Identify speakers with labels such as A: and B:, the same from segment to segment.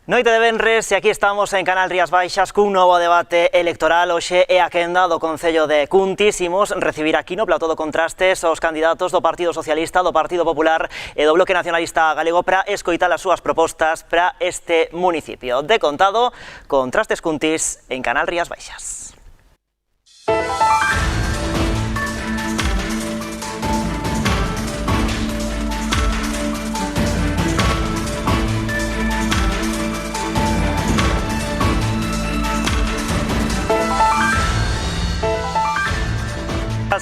A: Noite de venres e aquí estamos en Canal Rías Baixas cun novo debate electoral. Hoxe é a quenda do Concello de Cuntis. Imos recibir aquí no plató do Contrastes os candidatos do Partido Socialista, do Partido Popular e do Bloque Nacionalista Galego para escoitar as súas propostas para este municipio. De contado, Contrastes Cuntis en Canal Rías Baixas.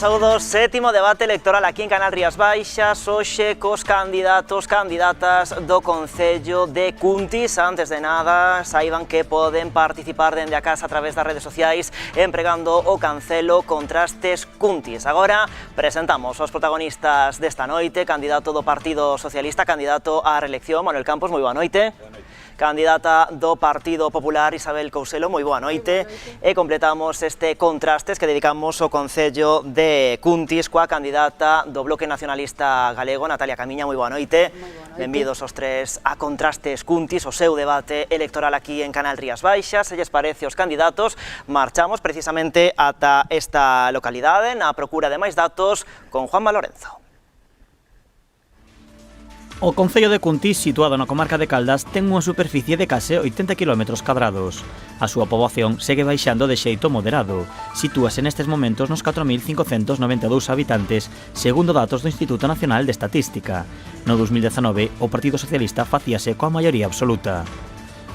A: Saúdos, sétimo debate electoral aquí en Canal Rías Baixas, hoxe cos candidatos, candidatas do Concello de Cuntis. Antes de nada, saiban que poden participar dende a casa a través das redes sociais empregando o cancelo Contrastes Cuntis. Agora presentamos os protagonistas desta noite, candidato do Partido Socialista, candidato á reelección, Manuel Campos, moi boa noite. Boa noite. Candidata do Partido Popular, Isabel Couselo, moi boa noite. E completamos este Contrastes que dedicamos ao Concello de Cuntis coa candidata do Bloque Nacionalista Galego, Natalia Camiña, moi boa noite. Benvidos os tres a Contrastes Cuntis, o seu debate electoral aquí en Canal Rías Baixas. Se lles parece os candidatos, marchamos precisamente ata esta localidade na procura de máis datos con Juanma Lorenzo.
B: O Concello de Cuntis, situado na comarca de Caldas, ten unha superficie de case 80 km cadrados. A súa poboación segue baixando de xeito moderado. Sitúase nestes momentos nos 4.592 habitantes, segundo datos do Instituto Nacional de Estatística. No 2019, o Partido Socialista facíase coa maioría absoluta.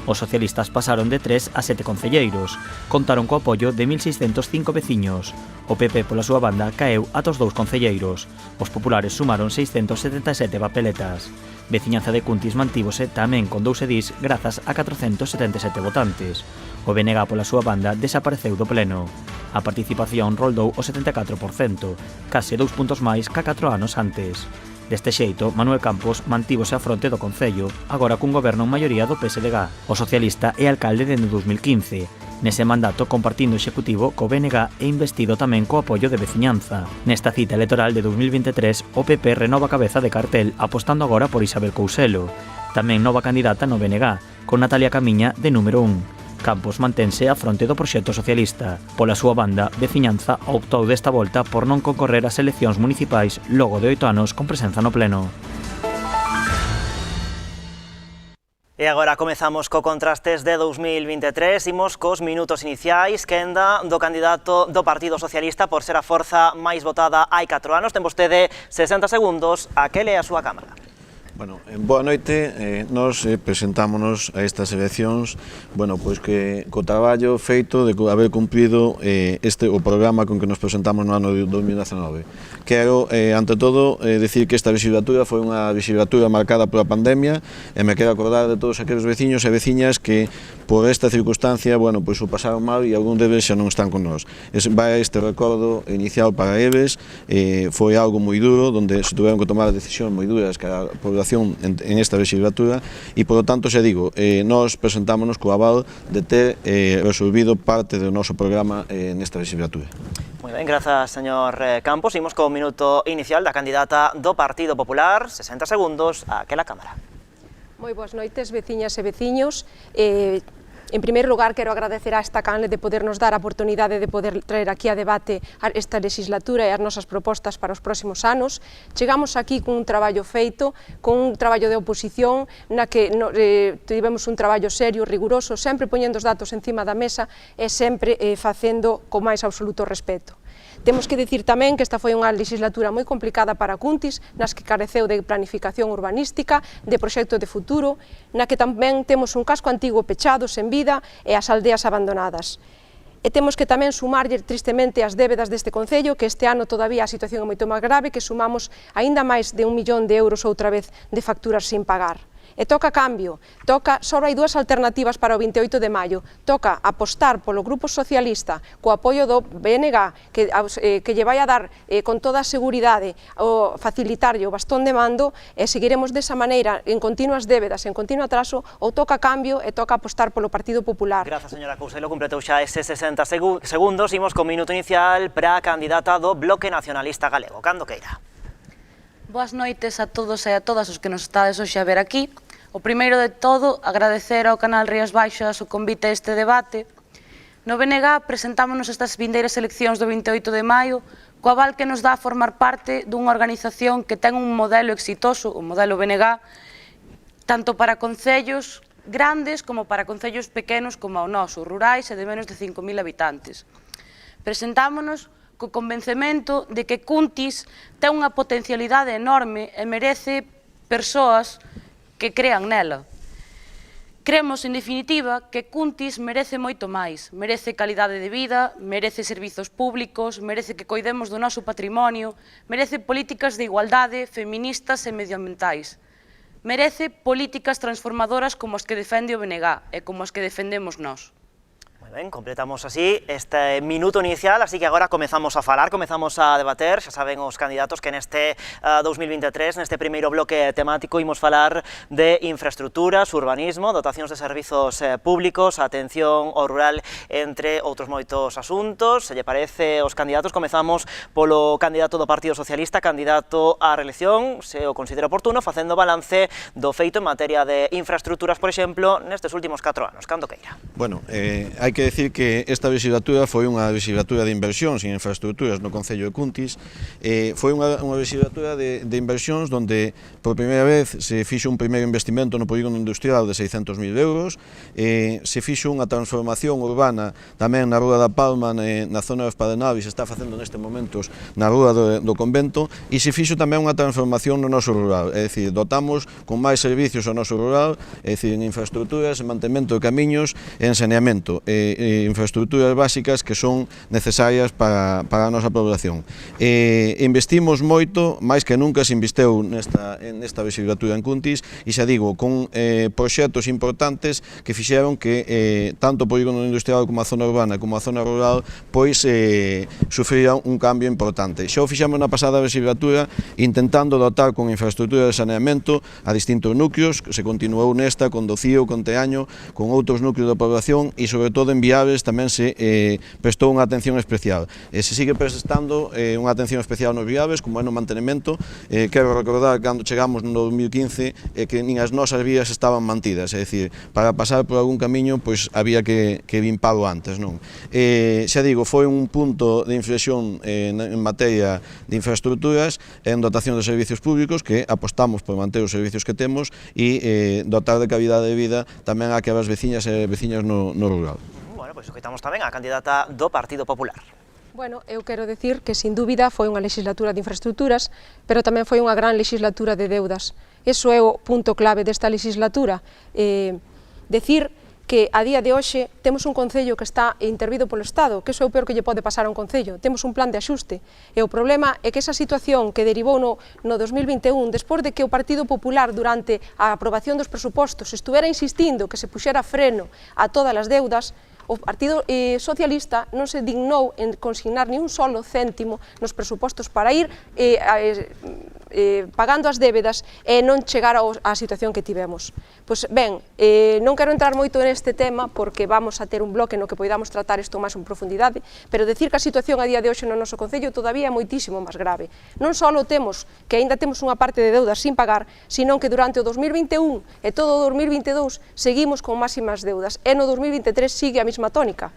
B: Os socialistas pasaron de 3 a 7 concelleiros, contaron co apoio de 1.605 veciños. O PP, pola súa banda, caeu ata os 2 concelleiros. Os populares sumaron 677 papeletas. Veciñanza de Cuntis mantívose tamén con 2 edís grazas a 477 votantes. O BNG, pola súa banda, desapareceu do pleno. A participación roldou o 74%, case 2 puntos máis ca 4 anos antes. Deste xeito, Manuel Campos mantívose á fronte do Concello, agora cun goberno en maioría do PSDG. O socialista é alcalde dende 2015. Nese mandato compartindo executivo co BNG e investido tamén co apoio de veciñanza. Nesta cita electoral de 2023, o PP renova cabeza de cartel apostando agora por Isabel Couselo. Tamén nova candidata no BNG, con Natalia Camiña de número 1. Campos mantense á fronte do proxecto socialista. Pola súa banda, Veciñanza optou desta volta por non concorrer ás eleccións municipais logo de 8 anos con presenza no pleno.
A: E agora comezamos co Contrastes de 2023, imos cos minutos iniciais, quenda do candidato do Partido Socialista por ser a forza máis votada hai 4 anos. Ten vostede 60 segundos a que lea a súa cámara.
C: Bueno, boa noite, nós presentámonos a estas eleccións, bueno, pois que co traballo feito de haber cumprido o programa con que nos presentamos no ano de 2019. Quero, ante todo, decir que esta legislatura foi unha legislatura marcada pola pandemia e me quero acordar de todos aqueles veciños e veciñas que por esta circunstancia, bueno, pois o pasaron mal e algún deles xa non están con nós. Vai este recordo inicial para eles, foi algo moi duro, onde se tuveron que tomar decisións moi duras que a población en esta legislatura e, por lo tanto, xa digo, nós presentámonos co aval de ter resolvido parte do noso programa nesta legislatura.
A: Moi ben, grazas, señor Campos. Imos co minuto inicial da candidata do Partido Popular. 60 segundos a aquela cámara.
D: Moi boas noites, veciñas e veciños. En primeiro lugar, quero agradecer a esta canle de podernos dar a oportunidade de poder traer aquí a debate esta legislatura e as nosas propostas para os próximos anos. Chegamos aquí cun traballo feito, con un traballo de oposición, na que tivemos un traballo serio, riguroso, sempre poñendo os datos encima da mesa e sempre facendo co máis absoluto respeto. Temos que dicir tamén que esta foi unha legislatura moi complicada para Cuntis, nas que careceu de planificación urbanística, de proxecto de futuro, na que tamén temos un casco antigo pechado, sen vida, e as aldeas abandonadas. E temos que tamén sumarlle tristemente as débedas deste Concello, que este ano todavía a situación é moito máis grave, que sumamos aínda máis de 1 millón de euros outra vez de facturas sin pagar. E toca cambio, só hai 2 alternativas para o 28 de maio, toca apostar polo Grupo Socialista co apoio do BNG, que lle vai a dar con toda a seguridade facilitarlle o bastón de mando, e seguiremos desa maneira en continuas débedas, en continuo atraso, ou toca cambio e toca apostar polo Partido Popular.
A: Grazas, señora Couselo, completou xa ese 60 segundos, imos co minuto inicial para a candidata do Bloque Nacionalista Galego, cando queira.
E: Boas noites a todos e a todas os que nos estades hoxe a ver aquí. O primeiro de todo, agradecer ao canal Rías Baixas o convite a este debate. No BNG presentámonos estas vindeiras eleccións do 28 de maio co aval que nos dá a formar parte dunha organización que ten un modelo exitoso, o modelo BNG, tanto para concellos grandes como para concellos pequenos como o noso, rurais e de menos de 5.000 habitantes. Presentámonos co convencemento de que Cuntis ten unha potencialidade enorme e merece persoas que crean nela. Cremos, en definitiva, que Cuntis merece moito máis, merece calidade de vida, merece servizos públicos, merece que coidemos do noso patrimonio, merece políticas de igualdade, feministas e medioambientais. Merece políticas transformadoras como as que defende o BNG e como as que defendemos nós.
A: Moi ben, completamos así este minuto inicial, así que agora comezamos a falar, comezamos a debater, xa saben os candidatos que neste 2023, neste primeiro bloque temático, imos falar de infraestructuras, urbanismo, dotacións de servizos públicos, atención ao rural, entre outros moitos asuntos. Se lle parece os candidatos, comezamos polo candidato do Partido Socialista, candidato á reelección, se o considera oportuno, facendo balance do feito en materia de infraestructuras, por exemplo, nestes últimos 4 anos. Cando queira.
C: Bueno, hai que decir que esta legislatura foi unha legislatura de inversións en infraestructuras no Concello de Cuntis. Foi unha legislatura de inversións onde por primeira vez se fixo un primeiro investimento no polígono industrial de 600.000 euros, se fixo unha transformación urbana tamén na Rúa da Palma, na zona dos Padenavis, se está facendo neste momentos na Rúa do Convento, e se fixo tamén unha transformación no noso rural, é dicir, dotamos con máis servicios ao noso rural, é dicir, en infraestructuras, en mantemento de camiños e en saneamento, infraestructuras básicas que son necesarias para a nosa población. Investimos moito, máis que nunca se investeu nesta legislatura en Cuntis, e xa digo, con proxectos importantes que fixeron que tanto o polígono industrial como a zona urbana como a zona rural pois sufriran un cambio importante. Xa o fixamos na pasada legislatura intentando dotar con infraestructura de saneamento a distintos núcleos, se continuou nesta con Docío, con Teaño, con outros núcleos da población, e sobre todo en Viables tamén se prestou unha atención especial. Se sigue prestando unha atención especial nos Viables, como é no mantenimento. Quero recordar cando chegamos no 2015 que nin as nosas vías estaban mantidas, é dicir, para pasar por algún camiño pois había que limpalo antes, non? Xa digo, foi un punto de inflexión en materia de infraestructuras e en dotación de servicios públicos que apostamos por manter os servicios que temos e dotar de calidade de vida tamén a aquelas veciñas e veciños no rural.
A: Bueno, pois escoitamos tamén a candidata do Partido Popular.
D: Bueno, eu quero decir que, sin dúbida, foi unha legislatura de infraestructuras, pero tamén foi unha gran legislatura de deudas. Eso é o punto clave desta legislatura. Decir que a día de hoxe temos un concello que está intervido polo Estado, que iso é o peor que lle pode pasar a un concello. Temos un plan de axuste, e o problema é que esa situación que derivou no 2021, despois de que o Partido Popular durante a aprobación dos presupostos estuvera insistindo que se puxera freno a todas as deudas, o Partido Socialista non se dignou en consignar ni un solo céntimo nos presupostos para ir pagando as débedas e non chegar á situación que tivemos. Pois ben, non quero entrar moito neste tema porque vamos a ter un bloque no que poidamos tratar isto máis en profundidade, pero decir que a situación a día de hoxe no noso Concello todavía é moitísimo máis grave. Non só temos que aínda temos unha parte de deudas sin pagar, senón que durante o 2021 e todo o 2022 seguimos con máximas deudas e no 2023 sigue a mesma tónica.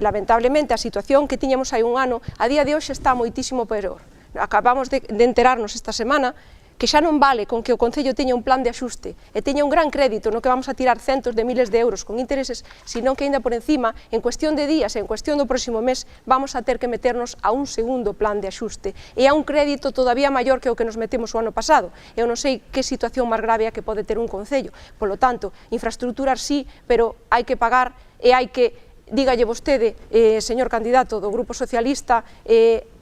D: Lamentablemente a situación que tiñamos hai un ano a día de hoxe está moitísimo peor. Acabamos de enterarnos esta semana que xa non vale con que o Concello teña un plan de axuste e teña un gran crédito no que vamos a tirar centos de miles de euros con intereses, senón que aínda por encima, en cuestión de días, en cuestión do próximo mes, vamos a ter que meternos a un segundo plan de axuste e a un crédito todavía maior que o que nos metemos o ano pasado. Eu non sei que situación máis grave é que pode ter un Concello. Polo tanto, infraestructuras sí, pero hai que pagar e hai que dígalle vostede, señor candidato do Grupo Socialista,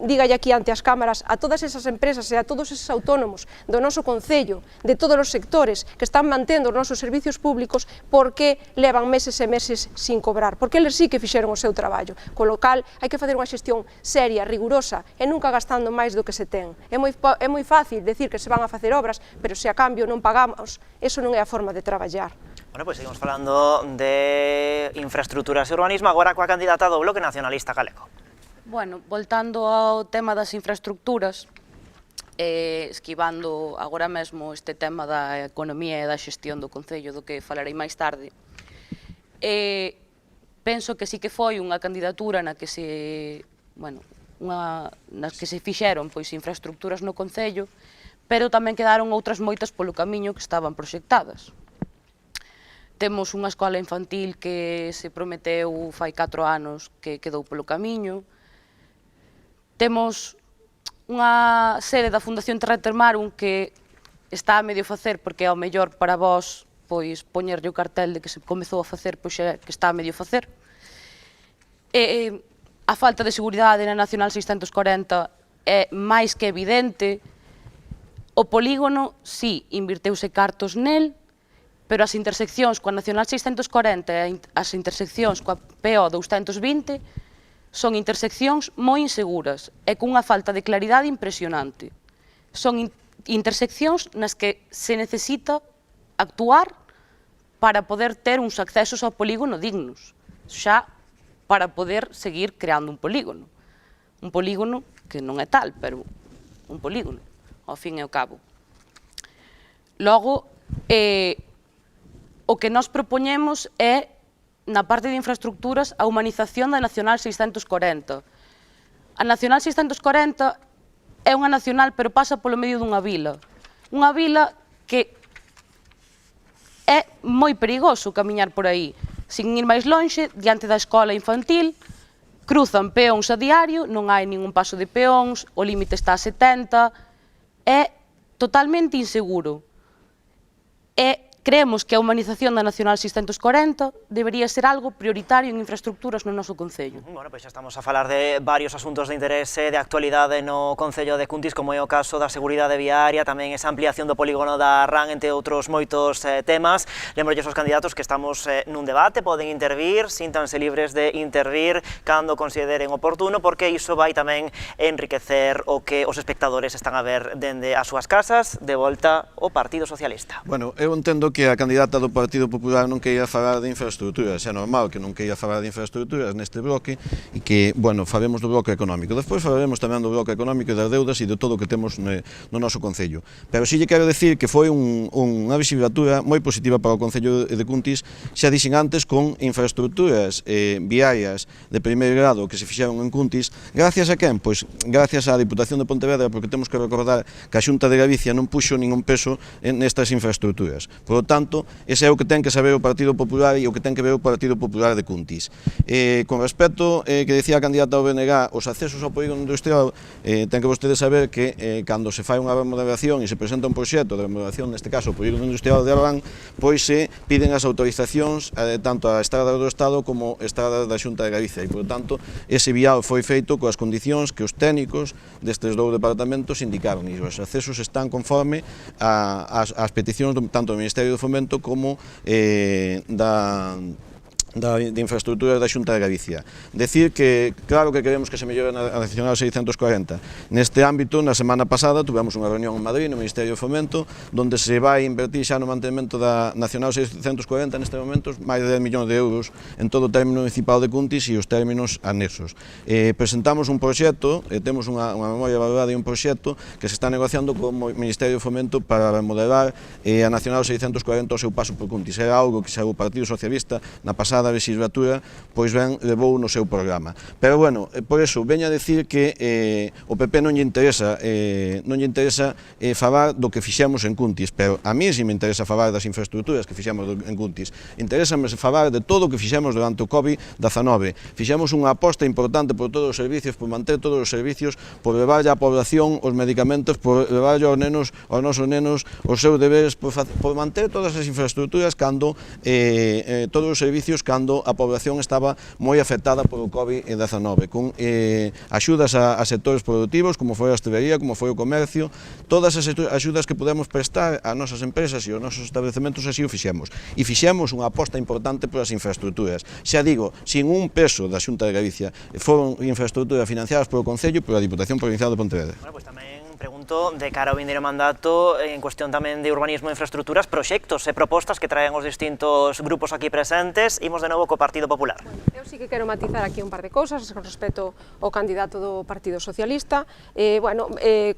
D: dígalle aquí ante as cámaras a todas esas empresas e a todos esos autónomos do noso Concello, de todos os sectores que están mantendo os nosos servicios públicos, porque levan meses e meses sin cobrar, porque eles sí que fixeron o seu traballo, co local hai que facer unha xestión seria, rigurosa e nunca gastando máis do que se ten. É moi fácil decir que se van a facer obras, pero se a cambio non pagamos, eso non é a forma de traballar.
A: Bueno, pois seguimos falando de infraestructuras e urbanismo, agora coa candidata do Bloque Nacionalista Galego.
E: Bueno, voltando ao tema das infraestructuras, esquivando agora mesmo este tema da economía e da xestión do Concello, do que falarei máis tarde, penso que sí que foi unha candidatura na que se fixeron infraestructuras no Concello, pero tamén quedaron outras moitas polo camiño que estaban proxectadas. Temos unha escola infantil que se prometeu fai 4 anos que quedou polo camiño. Temos unha sede da Fundación Terra Termarum que está a medio facer, porque é o mellor para vós poñerlle o cartel de que se comezou a facer, pois é que está a medio facer. A falta de seguridade na Nacional 640 é máis que evidente. O polígono, sí, invirteuse cartos nel, pero as interseccións coa Nacional 640 e as interseccións coa PO 220 son interseccións moi inseguras e cunha falta de claridade impresionante. Son interseccións nas que se necesita actuar para poder ter uns accesos ao polígono dignos, xa para poder seguir creando un polígono. Un polígono que non é tal, pero un polígono, ao fin e ao cabo. Logo, o que nós propoñemos é, na parte de infraestructuras, a humanización da Nacional 640. A Nacional 640 é unha nacional, pero pasa polo medio dunha vila. Unha vila que é moi perigoso camiñar por aí. Sin ir máis lonxe, diante da escola infantil, cruzan peóns a diario, non hai ningún paso de peóns, o límite está a 70, é totalmente inseguro. Creemos que a humanización da Nacional 640 debería ser algo prioritario en infraestructuras no noso Concello.
A: Bueno, pois xa estamos a falar de varios asuntos de interese, de actualidade no Concello de Cuntis, como é o caso da seguridade viaria, tamén esa ampliación do polígono da RAN, entre outros moitos temas. Lembrolles aos candidatos que estamos nun debate, poden intervir, síntanse libres de intervir cando consideren oportuno, porque iso vai tamén enriquecer o que os espectadores están a ver dende as súas casas, de volta ao Partido Socialista.
C: Bueno, eu entendo que a candidata do Partido Popular non queira falar de infraestructuras, é normal que non queira falar de infraestructuras neste bloque e que, bueno, faremos do bloque económico. Despois falaremos tamén do bloque económico e das deudas e de todo o que temos no noso Concello. Pero si lle quero decir que foi unha visibilidade moi positiva para o Concello de Cuntis, xa dixen antes, con infraestructuras viarias de primeiro grado que se fixeron en Cuntis, gracias a quen? Pois gracias á Diputación de Pontevedra, porque temos que recordar que a Xunta de Galicia non puxo ningún peso nestas infraestructuras. Por tanto, ese é o que ten que saber o Partido Popular e o que ten que ver o Partido Popular de Cuntis. Con respecto que decía a candidata ao BNG, os accesos ao polígono industrial, ten que vostede saber que cando se fai unha remodelación e se presenta un proxecto de remodelación, neste caso o polígono industrial de Arrán, pois se piden as autorizacións tanto a Estrada do Estado como a Estrada da Xunta de Galicia e, por tanto, ese vial foi feito coas condicións que os técnicos destes dous departamentos indicaron e os accesos están conforme ás peticións tanto do Ministerio do Fomento como de infraestructuras da Xunta de Galicia. Decir que, claro que queremos que se mellore a Nacional 640. Neste ámbito, na semana pasada, tuvemos unha reunión en Madrid, no Ministerio do Fomento, onde se vai invertir xa no mantemento da Nacional 640, neste momento, máis de 10 millóns de euros en todo o término municipal de Cuntis e os términos anexos. Presentamos un proxecto, temos unha memoria valorada e un proxecto que se está negociando co Ministerio do Fomento para remodelar a Nacional 640 ao seu paso por Cuntis. Era algo que o Partido Socialista na pasada legislatura pois ben levou no seu programa. Pero bueno, por eso veña a decir que o PP non lle interesa falar do que fixemos en Cuntis, pero a mí si me interesa falar das infraestructuras que fixemos en Cuntis. Interésame falar de todo o que fixemos durante o COVID-19. Fixemos unha aposta importante por todos os servicios, por manter todos os servicios, por levarlle á población os medicamentos, por levarlle aos nosos nenos os seus deberes, por manter todas as infraestructuras cando todos os servicios cando a población estaba moi afectada polo COVID-19, con axudas a sectores productivos, como foi a hostelería, como foi o comercio, todas as axudas que podemos prestar ás nosas empresas e aos nosos estabelecementos, así o fixemos. E fixemos unha aposta importante polas infraestructuras. Xa digo, sin un peso da Xunta de Galicia, foron infraestructuras financiadas polo Concello e pola Diputación Provincial de Pontevedra.
A: Bueno, pues tamén Pregunto, de cara ao vindeiro mandato, en cuestión tamén de urbanismo e infraestructuras, proxectos e propostas que traen os distintos grupos aquí presentes. Imos de novo co Partido Popular.
D: Eu sí que quero matizar aquí un par de cousas con respecto ao candidato do Partido Socialista.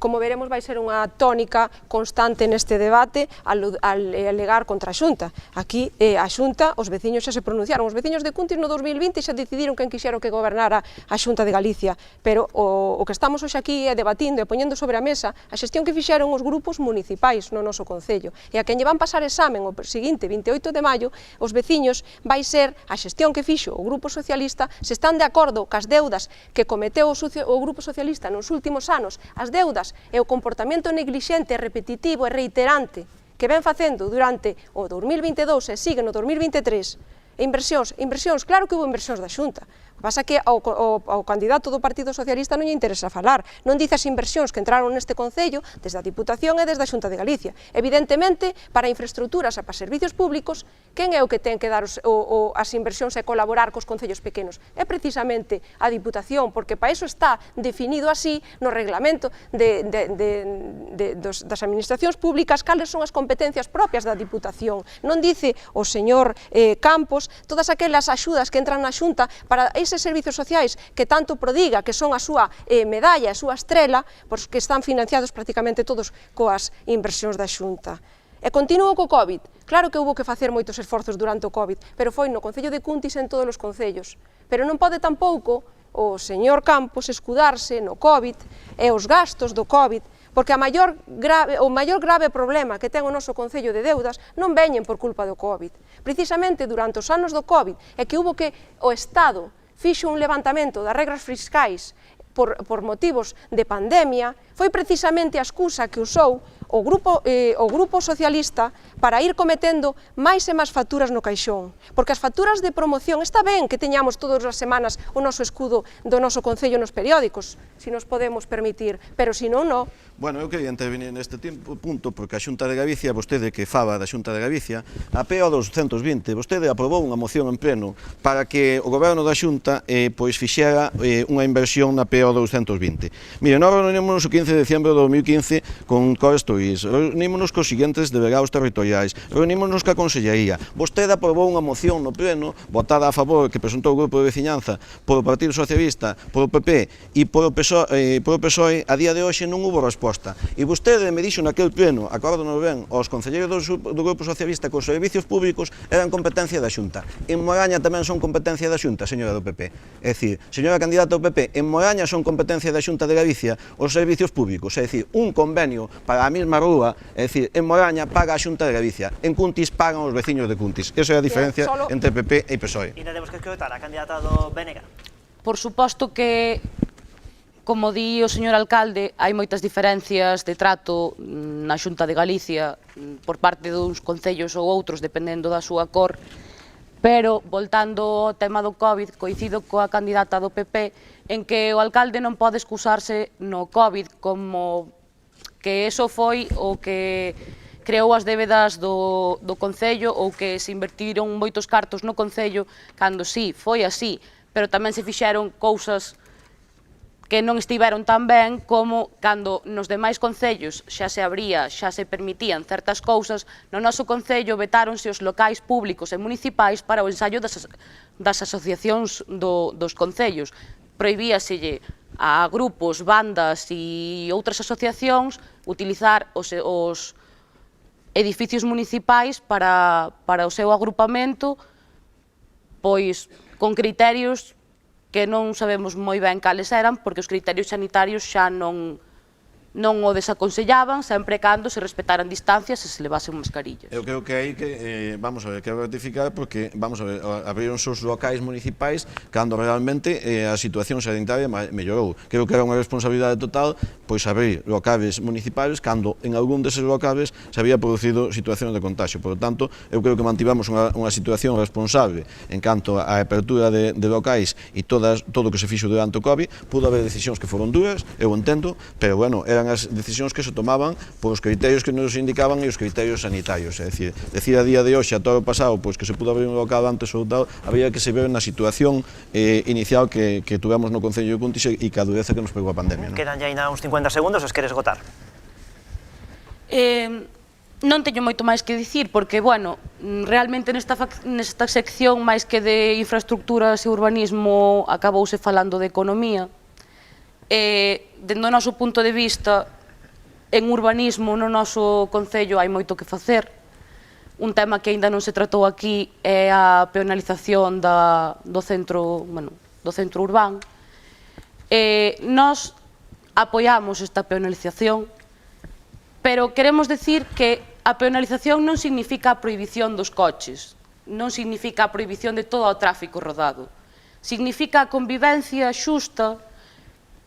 D: Como veremos, vai ser unha tónica constante neste debate al alegar contra a Xunta. Aquí a Xunta, os veciños xa se pronunciaron. Os veciños de Cuntis no 2020 xa decidiron quen quixeron que gobernara a Xunta de Galicia, pero o que estamos hoxe aquí é debatindo e poñendo sobre a mesa a xestión que fixeron os grupos municipais no noso concello. E a quen lle van pasar examen o seguinte 28 de maio, os veciños vai ser a xestión que fixo o Grupo Socialista, se están de acordo cas deudas que cometeu o Grupo Socialista nos últimos anos, as deudas e o comportamento neglixente, repetitivo e reiterante que ven facendo durante o 2022 e sigue no 2023, inversións, claro que houve inversións da Xunta. O que pasa é que ao candidato do Partido Socialista non lle interesa falar, non dice as inversións que entraron neste Concello desde a Diputación e desde a Xunta de Galicia. Evidentemente, para infraestructuras e para servicios públicos, quen é o que ten que dar as inversións e colaborar cos concellos pequenos? É precisamente a Diputación, porque para iso está definido así no reglamento das administracións públicas cales son as competencias propias da Diputación. Non dice o señor Campos todas aquelas axudas que entran na Xunta para eses servizos sociais que tanto prodiga, que son a súa medalla, a súa estrela, que están financiados prácticamente todos coas inversións da Xunta. E continuo co COVID. Claro que houve que facer moitos esforzos durante o COVID, pero foi no Concello de Cuntis en todos os concellos. Pero non pode tampouco o señor Campos escudarse no COVID e os gastos do COVID, porque o maior grave problema que ten o noso Concello de deudas non veñen por culpa do COVID. Precisamente durante os anos do COVID é que hubo que o Estado fixo un levantamento das regras fiscais por motivos de pandemia, foi precisamente a excusa que usou o Grupo Socialista para ir cometendo máis e máis facturas no caixón. Porque as facturas de promoción, está ben que teñamos todas as semanas o noso escudo do noso Concello nos periódicos, se nos podemos permitir, pero se non, non.
C: Bueno, eu quería intervenir neste punto porque a Xunta de Galicia, vostede que faba da Xunta de Galicia, a PO 220, vostede aprobou unha moción en pleno para que o goberno da Xunta fixera unha inversión na PO 220. Mire, nós reunímonos o 15 de diciembre de 2015 con Corestoís, reunímonos cos seguintes delegados territoriais, reunímonos ca Consellería. Vostede aprobou unha moción no pleno, votada a favor, que presentou o Grupo de Veciñanza, polo Partido Socialista, polo PP e polo PSOE, a día de hoxe non hubo resposta. E vostede me dixo naquel pleno, acórdonos ben, os concelleiros do Grupo Socialista que os servicios públicos eran competencia da Xunta. En Moraña tamén son competencia da Xunta, señora do PP. É dicir, señora candidata do PP, en Moraña son competencia da Xunta de Galicia os servicios públicos, é dicir, un convenio para a mesma rúa, é dicir, en Moraña paga a Xunta de Galicia, en Cuntis pagan os veciños de Cuntis. Esa é a diferencia entre PP e PSOE.
A: E temos que escoitar a candidata do BNG.
E: Por suposto que, como di o señor alcalde, hai moitas diferencias de trato na Xunta de Galicia por parte duns concellos ou outros, dependendo da súa cor, pero, voltando ao tema do COVID, coincido coa candidata do PP en que o alcalde non pode excusarse no COVID como que eso foi o que creou as débedas do Concello ou que se invertiron moitos cartos no Concello, cando sí, foi así, pero tamén se fixeron cousas que non estiveron tan ben como cando nos demais concellos xa se abría, xa se permitían certas cousas, no noso concello vetáronse os locais públicos e municipais para o ensaio das asociacións dos concellos. Prohibíaselle a grupos, bandas e outras asociacións utilizar os edificios municipais para o seu agrupamento, pois con criterios que non sabemos moi ben cales eran, porque os criterios sanitarios xa non o desaconsellaban, sempre cando se respetaran distancias e se levasen mascarillas.
C: Eu creo que aí que, vamos a ver, quero ratificar porque, vamos a ver, abrironse os locais municipais cando realmente a situación sanitaria mellorou. Creo que era unha responsabilidade total pois abrir locales municipais cando en algún deses locales se había producido situación de contagio. Por lo tanto, eu creo que mantivamos unha situación responsable en canto á apertura de locais e todo o que se fixo durante o COVID. Pudo haber decisións que foron duras, eu entendo, pero bueno, era eran as decisións que se tomaban por os criterios que nos indicaban e os criterios sanitarios. É dicir, a día de hoxe, a todo o pasado, pois que se pudo abrir un local antes ou tal, había que se ver na situación inicial que tuvemos no Concello de Cuntis e que a dureza que nos pegou a pandemia.
A: Quedan ya ainda uns 50 segundos, os queres esgotar?
E: Non teño moito máis que dicir, porque, bueno, realmente nesta sección, máis que de infraestructuras e urbanismo, acabouse falando de economía. Dende o noso punto de vista, en urbanismo, no noso Concello hai moito que facer. Un tema que aínda non se tratou aquí é a peonalización do centro urbano. Nós apoiamos esta peonalización, pero queremos decir que a peonalización non significa a prohibición dos coches, non significa a prohibición de todo o tráfico rodado. Significa a convivencia xusta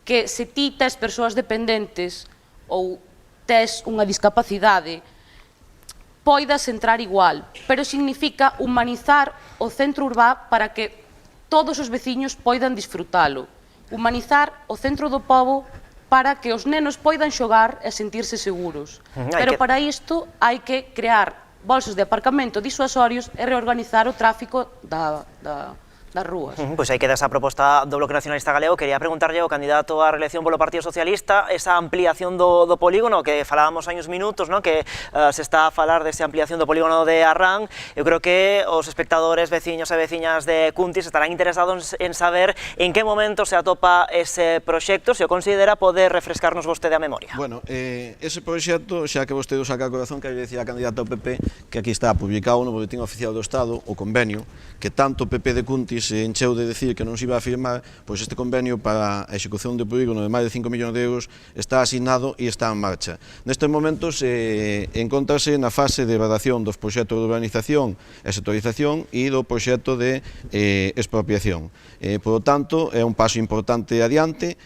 E: que se ti tes persoas dependentes ou tes unha discapacidade, poidas entrar igual, pero significa humanizar o centro urbá para que todos os veciños poidan disfrutalo. Humanizar o centro do pobo para que os nenos poidan xogar e sentirse seguros. Pero para isto hai que crear bolsas de aparcamento disuasorios e reorganizar o tráfico das rúas.
A: Pois aí queda esa proposta do Bloque Nacionalista Galego. Quería preguntarlle ao candidato á reelección polo Partido Socialista esa ampliación do polígono que falábamos hai uns minutos, que se está a falar desa ampliación do polígono de Arrán. Eu creo que os espectadores, veciños e veciñas de Cuntis estarán interesados en saber en que momento se atopa ese proxecto, se o considera poder refrescarnos vostede a memoria.
C: Bueno, ese proxecto, xa que vostede o saca a corazón, que decía a candidata ao PP que aquí está publicado no Boletín Oficial do Estado o convenio que tanto o PP de Cuntis se encheu de decir que non se iba a firmar, pois este convenio para a execución do polígono de máis de 5 millóns de euros está asignado e está en marcha. Nestes momentos encontrase na fase de redacción dos proxectos de urbanización e sectorización e do proxecto de expropiación. Por lo tanto, é un paso importante adiante.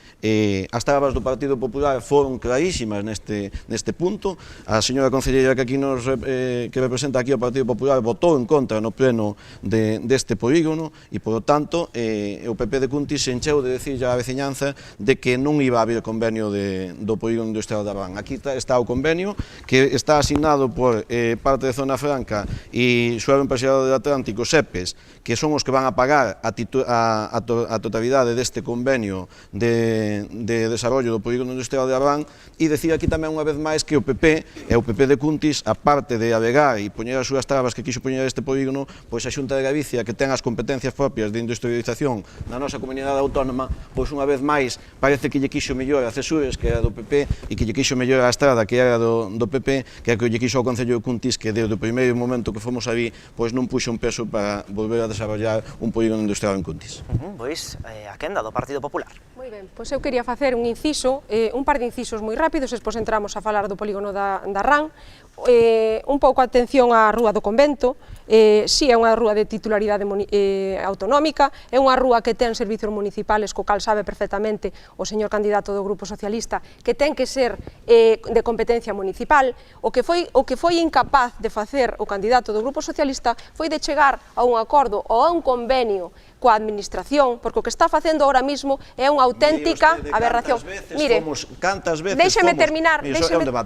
C: As trabas do Partido Popular foron clarísimas neste punto. A señora concelleira que aquí que representa aquí o Partido Popular votou en contra no pleno deste polígono e, por lo tanto, o PP de Cuntis se encheu de decir á veciñanza de que non iba a haber convenio do polígono industrial de Arrán. Aquí está o convenio que está asignado por parte de Zona Franca e Suelo Empresarial do Atlántico, SEPES, que son os que van a pagar a totalidade deste convenio de desarrollo do polígono industrial de Arrán, e decir aquí tamén unha vez máis que o PP de Cuntis, aparte de alegar e poñer as súas trabas que quiso poñer este polígono, pois a Xunta de Galicia, que ten as competencias propias de industrialización na nosa comunidade autónoma, pois unha vez máis parece que lle quixo mellor a Cesures, que era do PP, e que lle quixo mellor a Estrada, que era do PP, que é que lle quixo ao Concello de Cuntis, que desde o primeiro momento que fomos ali, pois non puxo un peso para volver a desarrollar un polígono industrial en Cuntis.
A: Pois, a quenda do Partido Popular.
D: Moi ben, pois eu quería facer un inciso, un par de incisos moi rápidos, despois entramos a falar do polígono da Arrán. Un pouco atención á Rúa do Convento. Si é unha rúa de titularidade autonómica, é unha rúa que ten servizos municipales, co cal sabe perfectamente o señor candidato do Grupo Socialista, que ten que ser de competencia municipal. O que foi incapaz de facer o candidato do Grupo Socialista foi de chegar a un acordo ou a un convenio coa administración, porque o que está facendo ahora mismo é unha auténtica aberración.
C: Mire,
D: déxeme terminar,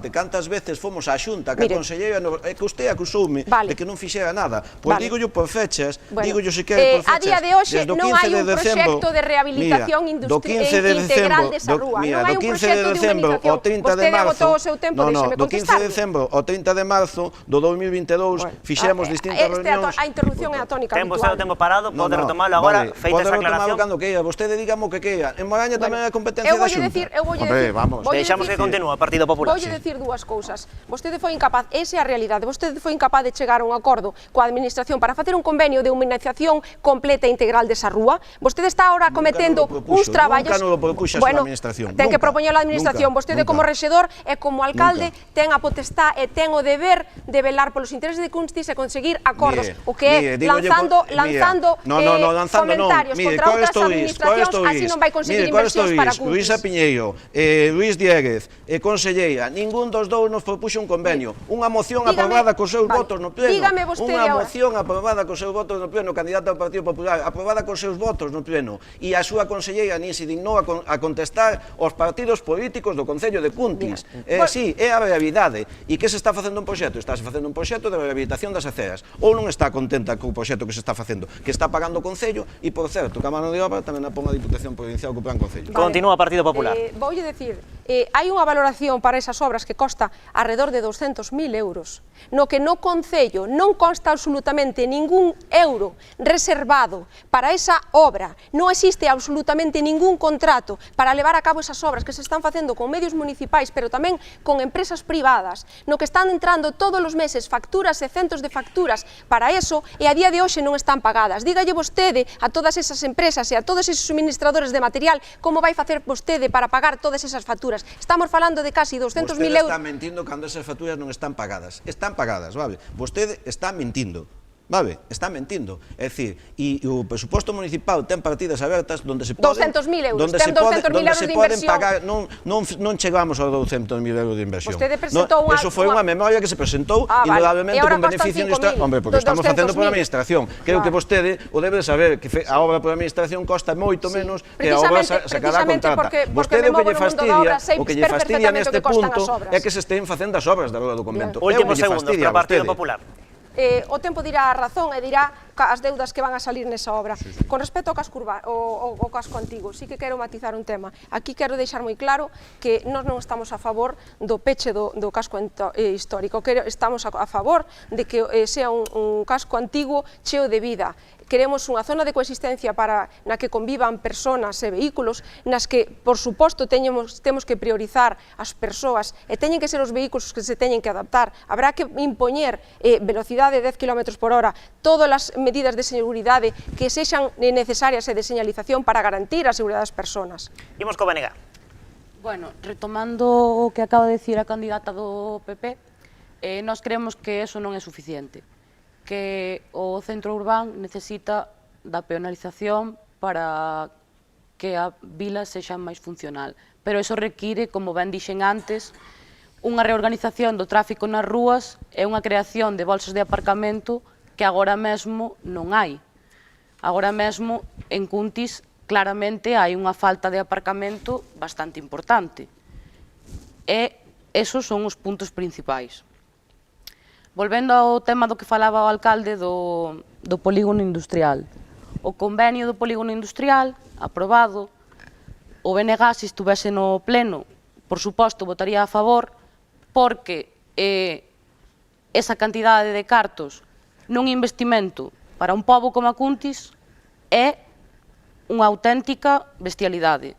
C: cantas veces fomos á Xunta, que a conselleira, que usted acusoume de que non fixera nada. Pois dígollo por fechas, dígollo se quere por fechas.
D: A día de hoxe non hai un proxecto de rehabilitación integral desa rúa, non hai un proxecto de humanización. Vostede agotou o seu tempo, déxeme contestar.
C: Do 15 de decembro ao 30 de marzo do 2022 fixemos distintas reunións.
D: A interrupción é a tónica habitual.
A: Tempo parado, pode retomarlo agora, feita esa aclaración.
C: Cando queira, vostede digamos que queira. En Moraña tamén é competencia da Xunta.
D: Eu voulle dicir,
A: deixamos que continúe o Partido Popular.
D: Voulle dicir dúas cousas. Vostede foi incapaz, esa é a realidade, vostede foi incapaz de chegar a un acordo coa administración para facer un convenio de humanización completa e integral desa rúa. Vostede está agora cometendo uns traballos.
C: Nunca non lo propuxo a administración.
D: Ten que propoñer a administración. Vostede como rexedor e como alcalde ten a potestad e ten o deber de velar polos intereses de Cuntis e conseguir acordos, o que é lanzando
C: avanzando non.
D: comentarios contra outras administracións, así non vai conseguir inversións para Cuntis.
C: Luisa Piñeiro, Luís Dieguez, conselleira, ningún dos dous nos propuxo un convenio. Unha moción aprobada cos seus votos no pleno.
D: Dígame vostede
C: Unha
D: agora.
C: moción aprobada cos seus votos no pleno, candidato ao Partido Popular, aprobada cos seus votos no pleno. E a súa conselleira nin se dignou a contestar aos partidos políticos do Concello de Cuntis. Sí, é a realidade. E que se está facendo un proxecto? Está se facendo un proxecto de rehabilitación das aceras. Ou non está contenta co proxecto que se está facendo, que está pagando o Concello, e, por certo, que a mano de obra tamén a pon a Diputación Provincial co Plan Concello.
A: Continúa Partido Popular.
D: Voulle decir, hai unha valoración para esas obras que costa alrededor de 200.000 euros, no que no Concello non consta absolutamente ningún euro reservado para esa obra, non existe absolutamente ningún contrato para levar a cabo esas obras que se están facendo con medios municipais, pero tamén con empresas privadas, no que están entrando todos os meses facturas e centos de facturas para eso, e a día de hoxe non están pagadas. Dígalle vostede a todas esas empresas e a todos esos suministradores de material como vai facer vostede para pagar todas esas facturas. Estamos falando de casi 200.000 euros.
C: Vostede está mentindo cando esas facturas non están pagadas. Están pagadas, vale? Vostede está mentindo. Vale, está mentindo. É dicir, e o presuposto municipal ten partidas abertas onde se poden...
D: 200.000 euros, ten 200.000 euros de inversión.
C: Pagar, non chegamos aos 200.000 euros de inversión.
D: Vostede presentou unha...
C: Eso foi unha memoria que se presentou indudablemente con beneficio industrial. Hombre, porque estamos facendo por administración. Creo que vostede o debe saber que a obra por administración costa moito menos que a obra sacada a contrata. Vostede o que lle fastidia neste punto é que se estén facendo as obras da Rúa do Convento.
A: Últimos segundos para o Partido Popular.
D: O tempo dirá a razón e dirá as deudas que van a salir nesa obra. Con respecto ao casco antigo, sí que quero matizar un tema. Aquí quero deixar moi claro que nós non estamos a favor do peche do casco histórico, estamos a favor de que sea un casco antigo cheo de vida. Queremos unha zona de coexistencia na que convivan persoas e vehículos, nas que, por suposto, temos que priorizar as persoas e teñen que ser os vehículos que se teñen que adaptar. Habrá que impoñer velocidade de 10 km por hora, todas as medidas de seguridade que sexan necesarias e de señalización para garantir a seguridade das persoas.
A: Imos co BNG.
E: Bueno, retomando o que acaba de decir a candidata do PP, nós creemos que eso non é suficiente, que o centro urbán necesita da peonalización para que a vila sexa máis funcional. Pero eso require, como ben dixen antes, unha reorganización do tráfico nas rúas e unha creación de bolsas de aparcamento que agora mesmo non hai. Agora mesmo, en Cuntis, claramente hai unha falta de aparcamento bastante importante. E esos son os puntos principais. Volvendo ao tema do que falaba o alcalde do polígono industrial. O convenio do polígono industrial, aprobado, o BNG, se estuvese no pleno, por suposto, votaría a favor, porque esa cantidade de cartos nun investimento para un pobo como a Cuntis é unha auténtica bestialidade.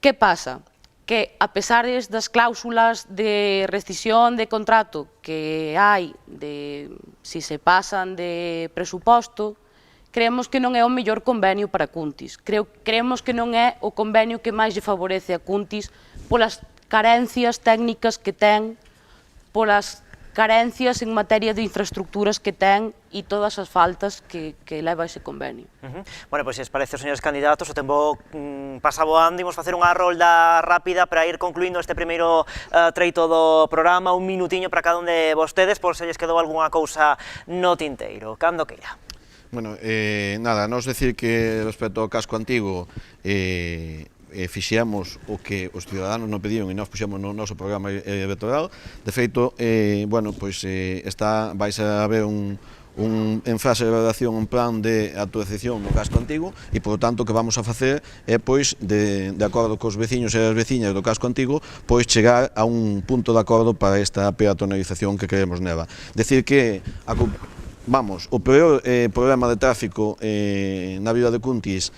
E: Que pasa? Que, a pesar das cláusulas de rescisión de contrato que hai, se se pasan de presuposto, creemos que non é o mellor convenio para Cuntis. Creemos que non é o convenio que máis lle favorece a Cuntis polas carencias técnicas que ten, polas carencias en materia de infraestructuras que ten e todas as faltas que leva ese convenio.
A: Bueno, pois, se parece, señores candidatos, o tempo pasa voando, imos facer unha rolda rápida para ir concluindo este primeiro treito do programa, un minutiño para cada un de vostedes, por se lles quedou algunha cousa no tinteiro. Cando queira.
C: Bueno, nada, nos decir que respecto ao casco antigo, fixemos o que os ciudadanos non pediron e nós puxemos no noso programa electoral. De feito, bueno, pois vais a ver en fase de evaluación un plan de actualización no casco antigo e, por tanto, o que vamos a facer é, pois, de acordo cos veciños e as veciñas do casco antigo, pois chegar a un punto de acordo para esta peatonalización que queremos nela. Decir que vamos, o peor problema de tráfico na vila de Cuntis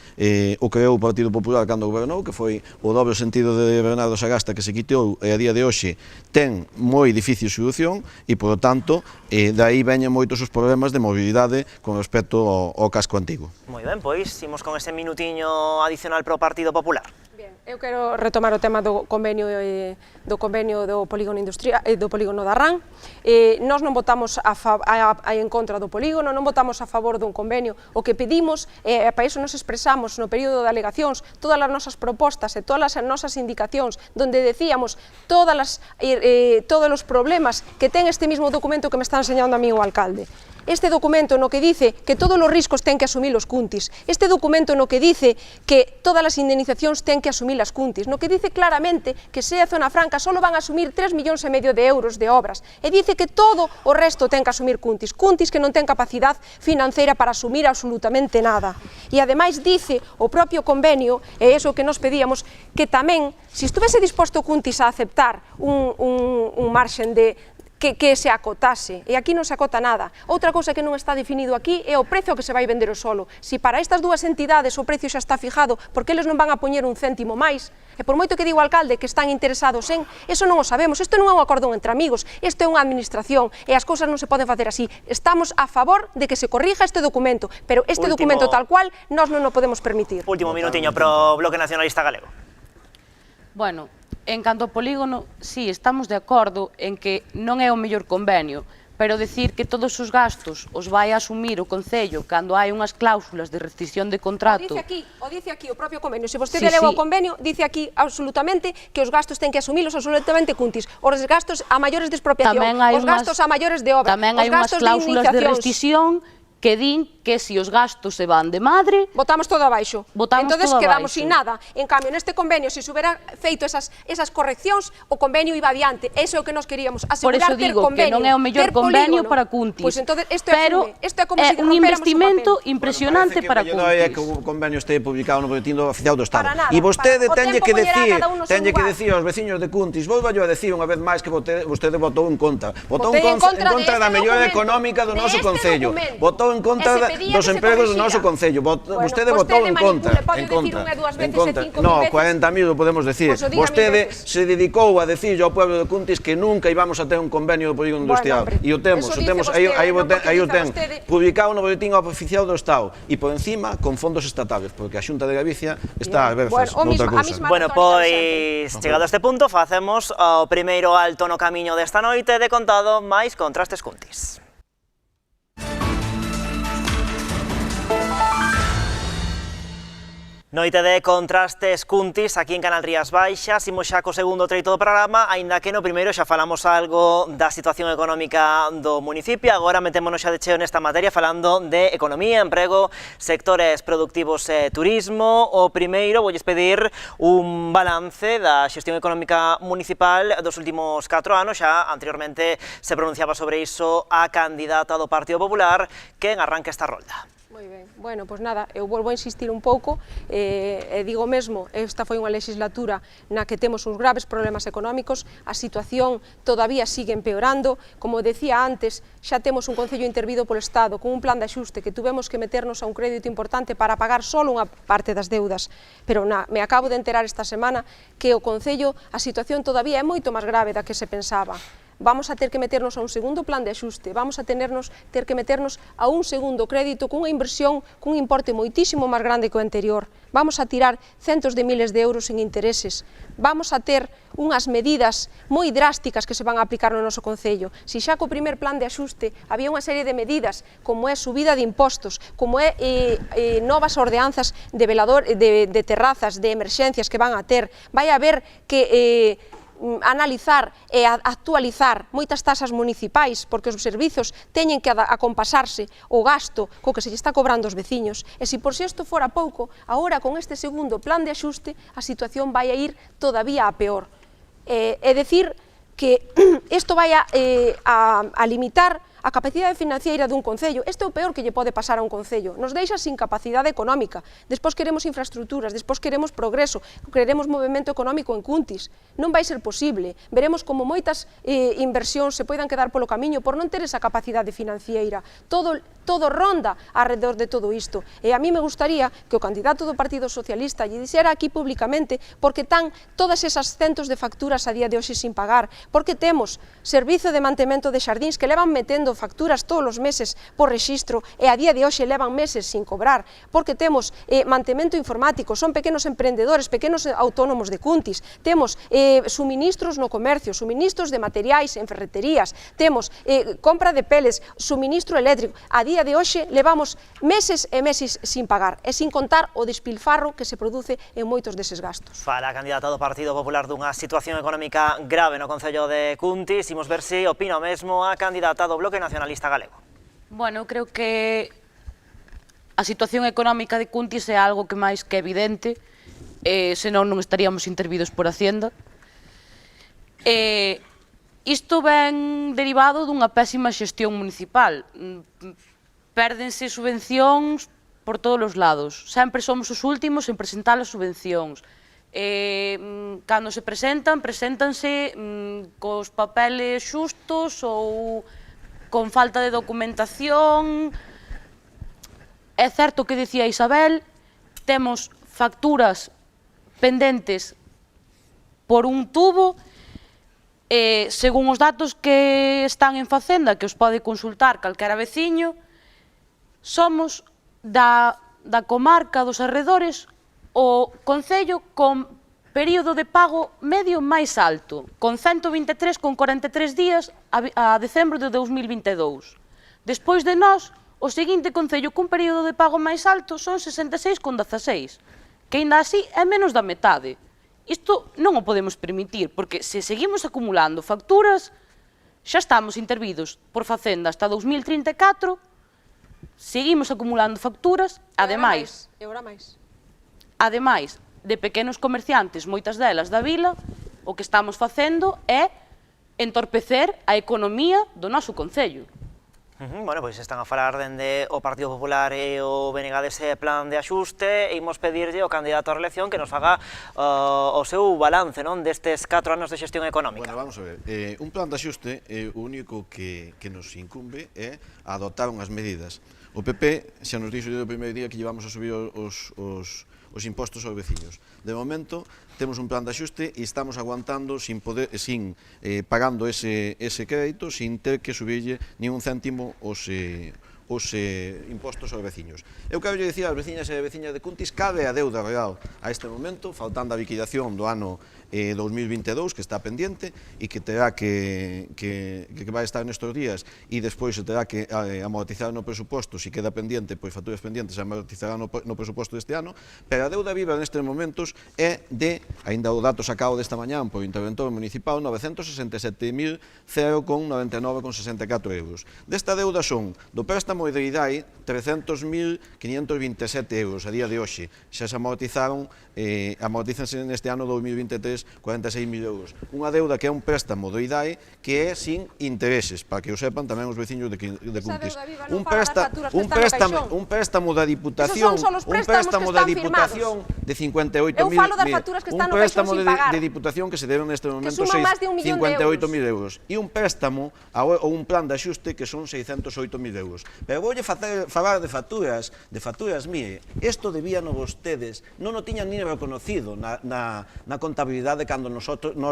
C: o creou o Partido Popular cando gobernou, que foi o doble sentido de Bernardo Sagasta que se quitou e a día de hoxe ten moi difícil solución e, por tanto, dai veñen moitos os problemas de mobilidade con respecto ao casco antigo.
A: Moi ben, pois, imos con ese minutiño adicional para o Partido Popular.
D: Bien, Eu quero retomar o tema do convenio do polígono industrial, do polígono da RAN. Nós non votamos en contra do polígono, non votamos a favor dun convenio. O que pedimos, para iso nos expresamos no período de alegacións, todas as nosas propostas e todas as nosas indicacións, donde decíamos todos os problemas que ten este mismo documento que me está enseñando a mí o alcalde. Este documento no que dice que todos os riscos ten que asumir os Cuntis, este documento no que dice que todas as indemnizacións ten que asumir as Cuntis, no que dice claramente que se a Zona Franca só van a asumir 3,5 millóns de euros de obras, e dice que todo o resto ten que asumir Cuntis, Cuntis que non ten capacidade financeira para asumir absolutamente nada. E ademais dice o propio convenio, e iso que nos pedíamos, que tamén, se estuvese disposto Cuntis a aceptar un marxen que se acotase, e aquí non se acota nada. Outra cousa que non está definido aquí é o precio que se vai vender o solo. Se para estas dúas entidades o precio xa está fijado, porque eles non van a poñer un céntimo máis, e por moito que digo ao alcalde que están interesados en, eso non o sabemos, isto non é un acordo entre amigos, isto é unha administración, e as cousas non se poden facer así. Estamos a favor de que se corrija este documento, pero este documento tal cual, nós non o podemos permitir.
A: Último minutiño pro Bloque Nacionalista Galego.
E: Bueno, en canto ao polígono, sí, estamos de acordo en que non é o mellor convenio, pero decir que todos os gastos os vai a asumir o Concello cando hai unhas cláusulas de rescisión de contrato...
D: O dice aquí o propio convenio, se vostede leu o convenio, dice aquí absolutamente que os gastos ten que asumilos absolutamente Cuntis, os gastos a maiores de expropiación, os gastos a maiores de obra,
E: tamén hai unhas cláusulas de rescisión que din que se os gastos se van de madre...
D: Votamos todo abaixo. Entonces quedamos sin nada. En cambio, neste convenio, se se hubiera feito esas correccións, o convenio iba adiante. Eso é o que nos queríamos, asegurar ter convenio.
E: Por eso digo que non é o mellor convenio para Cuntis. Pero é un investimento impresionante para Cuntis.
C: É que o convenio este publicado no boletín oficial do Estado. E vostede tenlle que decir aos veciños de Cuntis, volvallo a decir unha vez máis que vostede votou en contra. Votou en contra da mellora económica do noso Concello. Votou en contra dos empregos do noso Concello. Vostede votou en contra. No, 40.000 podemos decir. Vostede se dedicou a decirle ao pueblo de Cuntis que nunca íbamos a ter un convenio do polígono industrial. E o temos, aí o ten, publicado no boletín oficial do Estado. E por encima, con fondos estatales, porque a Xunta de Galicia está a verzas noutra cousa.
A: Bueno, pois, chegado a este punto, facemos o primeiro alto no camiño desta noite de contado máis Contrastes Cuntis. Noite de Contrastes Cuntis aquí en Canal Rías Baixas, imos xa co segundo treito do programa, aínda que no primeiro xa falamos algo da situación económica do municipio, agora metémonos xa de cheo nesta materia falando de economía, emprego, sectores productivos e turismo. O primeiro, voulles pedir un balance da xestión económica municipal dos últimos 4 anos, xa anteriormente se pronunciaba sobre iso a candidata do Partido Popular, que arranque esta rolda.
D: Moi ben, bueno, pois nada, eu volvo a insistir un pouco, e digo mesmo, esta foi unha legislatura na que temos uns graves problemas económicos, a situación todavía sigue empeorando, como decía antes, xa temos un Concello intervido polo Estado con un plan de axuste que tuvemos que meternos a un crédito importante para pagar só unha parte das deudas, pero me acabo de enterar esta semana que o Concello, a situación todavía é moito máis grave da que se pensaba. Vamos a ter que meternos a un segundo plan de axuste, vamos a ter que meternos a un segundo crédito cunha inversión cun importe moitísimo máis grande que o anterior. Vamos a tirar centos de miles de euros en intereses. Vamos a ter unhas medidas moi drásticas que se van a aplicar no noso Concello. Se xa co primer plan de axuste había unha serie de medidas, como é subida de impostos, como é novas ordenanzas de terrazas, de emerxencias que van a ter, vai haber que analizar e actualizar moitas tasas municipais, porque os servizos teñen que acompasarse o gasto co que se lle está cobrando aos veciños. E se por si isto fora pouco, agora con este segundo plan de axuste a situación vai a ir todavía a peor. É dicir que isto vai a limitar a capacidade financiera dun Concello. Este é o peor que lle pode pasar a un Concello. Nos deixa sin capacidade económica. Despois queremos infraestructuras, despois queremos progreso, queremos movimento económico en Cuntis. Non vai ser posible. Veremos como moitas inversións se poidan quedar polo camiño por non ter esa capacidade financiera. Todo ronda alrededor de todo isto. E a mí me gustaría que o candidato do Partido Socialista lle dixera aquí públicamente porque tan todas esas centos de facturas a día de hoxe sin pagar, porque temos servizo de mantemento de xardíns que levan metendo facendo facturas todos os meses por rexistro e a día de hoxe levan meses sin cobrar, porque temos mantemento informático, son pequenos emprendedores, pequenos autónomos de Cuntis, temos suministros no comercio, suministros de materiais en ferreterías, temos compra de peles, suministro eléctrico. A día de hoxe levamos meses e meses sin pagar e sin contar o despilfarro que se produce en moitos deses gastos.
A: Fala a candidata do Partido Popular dunha situación económica grave no Concello de Cuntis. Imos ver se opina o mesmo a candidata do Bloque Nacionalista Galego.
E: Bueno, eu creo que a situación económica de Cuntis é algo que máis que evidente, senón non estaríamos intervidos por Hacienda. Isto ven derivado dunha pésima xestión municipal. Pérdense subvencións por todos os lados. Sempre somos os últimos en presentar as subvencións. Cando se preséntanse cos papeles xustos ou con falta de documentación. É certo que decía Isabel, temos facturas pendentes por un tubo, según os datos que están en Facenda, que os pode consultar calquera veciño, somos da comarca dos arredores o concello con período de pago medio máis alto, con 123,43 días a decembro de 2022. Despois de nós, o seguinte concello cun período de pago máis alto son 66,16, que aínda así é menos da metade. Isto non o podemos permitir, porque se seguimos acumulando facturas, xa estamos intervidos por Facenda hasta 2034, seguimos acumulando facturas, ademais de pequenos comerciantes, moitas delas da vila, o que estamos facendo é entorpecer a economía do noso concello.
A: Bueno, pois están a falar dende o Partido Popular e o BNG dese plan de axuste, e imos pedirlle ao candidato a reelección que nos faga o seu balance destes 4 anos de xestión económica.
C: Bueno, vamos a ver, un plan de axuste, o único que nos incumbe é adoptar unhas medidas. O PP xa nos dixo desde o primeiro día que llevamos a subir os impostos aos veciños. De momento, temos un plan de axuste e estamos aguantando pagando ese crédito, sin ter que subirlle ni un céntimo os impostos aos veciños. Eu quero dicir ás veciñas e veciñas de Cuntis cabe a deuda real a este momento, faltando a liquidación do ano 2022, que está pendiente e que terá que vai estar nestes días, e despois se terá que amortizar no presuposto. Se queda pendiente, pois facturas pendentes se amortizará no presuposto deste ano, pero a deuda viva nestes momentos é de, ainda o dato sacado desta mañán por o interventor municipal, 967.000,99,64 euros. Desta deuda son do préstamo de IDAI 300.527 euros a día de hoxe. Xa se amortízanse neste ano 2023 46.000 euros. Unha deuda que é un préstamo do IDAI que é sin intereses, para que o sepan tamén os veciños de Cuntis. Un préstamo da Diputación, de 58.000, un préstamo de Diputación que se deben neste momento 58.000 euros, e un préstamo ou un plan de axuste que son 608.000 euros. Pero voulle falar de facturas, mire, isto debían vostedes, non o tiñan ni reconocido na contabilidade cando nós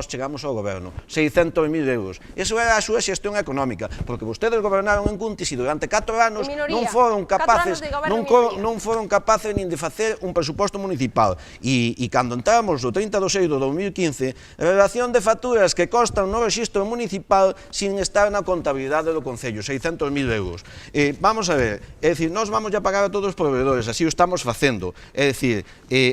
C: chegamos ao goberno, 600.000 euros. Iso era a súa xestión económica, porque vostedes gobernaron en Cuntis e durante 4 anos non foron capaces nin de facer un presuposto municipal. E cando entramos o 30 de 6 de 2015, relación de facturas que costan no rexistro municipal sin estar na contabilidade do Concello, 600.000 euros. Vamos a ver, é dicir, nós vamos a pagar a todos os proveedores, así o estamos facendo. É dicir,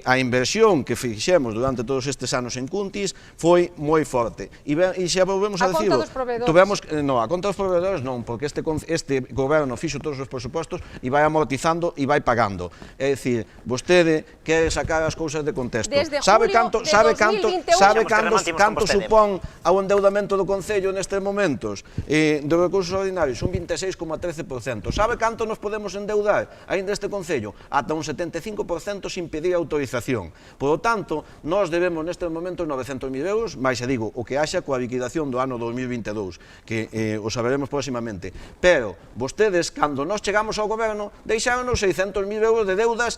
C: a inversión que fixemos durante todos estes anos en Cuntis foi moi forte. E xa volvemos a decirlo. A conta dos proveedores non, porque este goberno fixo todos os presupostos e vai amortizando e vai pagando. É dicir, vostede quere sacar as cousas de contexto. Sabe canto supón ao endeudamento do Concello nestes momentos? Dos recursos ordinarios, un 26,13%. Sabe canto nos podemos endeudar aínda este Concello? Ata un 75% sin pedir autorización. Por lo tanto, nós debemos neste momento 900.000 euros, máis se digo, o que haxa coa liquidación do ano 2022, que o saberemos próximamente. Pero, vostedes, cando nós chegamos ao goberno, deixáronos 600.000 euros de deudas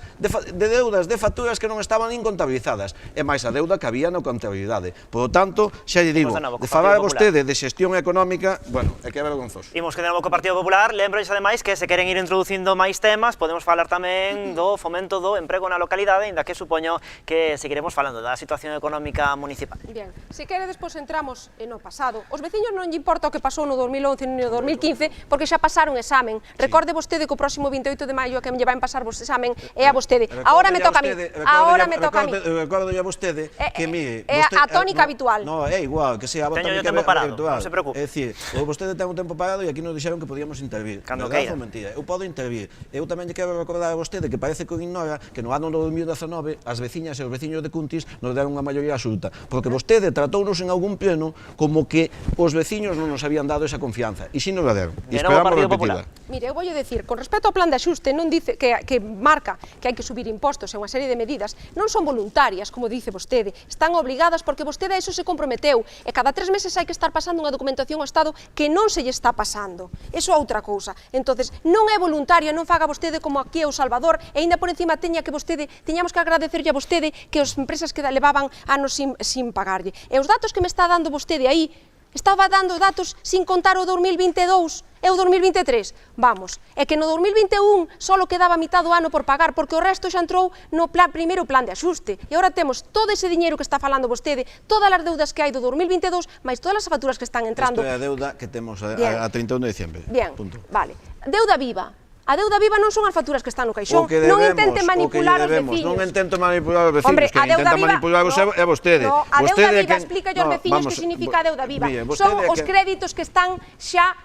C: de facturas que non estaban nin contabilizadas, e máis a deuda que había na contabilidade. Por lo tanto, xa lle digo, de falar vostede de xestión económica, bueno, é que é vergonzoso.
A: Imos que de novo co Partido Popular, lembrolles ademais que se queren ir introducindo máis temas, podemos falar tamén do fomento do emprego na localidade, ainda que supoño que seguiremos falando da situación económica municipal.
D: Bien, se quere despois entramos no pasado. Os veciños non lle importa o que pasou no 2011 ni no 2015, porque xa pasaron examen. Recorde vostede que o próximo 28 de maio a quen lle vai pasar vos examen é a vostede. Agora me toca a mí. Agora me toca a mí.
C: Recordo a vostede que, mire...
D: É a tónica habitual.
C: Non, é igual, que sea a tónica habitual.
A: Non se preocupe.
C: É dicir, vostede ten un tempo parado e aquí nos dixeron que podíamos intervir.
A: Cando queira.
C: Mentira, eu podo intervir. Eu tamén lle quero recordar a vostede que parece que o ignora que no ano 2019 as veciñas e os veciños de Cuntis nos deron unha maioría absoluta, porque vostede tratounos en algún pleno como que os veciños non nos habían dado esa confianza, e si nos la deron, e esperamos repetida.
D: Mire, eu vou decir, con respecto ao plan de axuste, non dice que marca que hai que subir impostos e unha serie de medidas, non son voluntarias, como dice vostede, están obligadas porque vostede a iso se comprometeu, e cada 3 meses hai que estar pasando unha documentación ao Estado que non se lle está pasando. Eso é outra cousa. Entonces, non é voluntario, non faga vostede como aquí o Salvador, e ainda por encima teñamos que agradecerlle a vostede que as empresas que levaban anos sin pagarlle. E os datos que me está dando vostede aí, estaba dando datos sin contar o 2022 e o 2023. Vamos, é que no 2021 só quedaba a mitad do ano por pagar, porque o resto xa entrou no primeiro plan de axuste. E agora temos todo ese diñeiro que está falando vostede, todas as deudas que hai do 2022, máis todas as facturas que están entrando.
C: Isto é a deuda que temos a 31 de diciembre.
D: Bien, vale. Deuda viva. A deuda viva non son as facturas que están no caixón. Non intente manipular os veciños.
C: Non intento manipular os veciños, que intenta manipular é vostede.
D: A deuda viva, explícalle aos veciños que significa a deuda viva. Son os créditos que están xa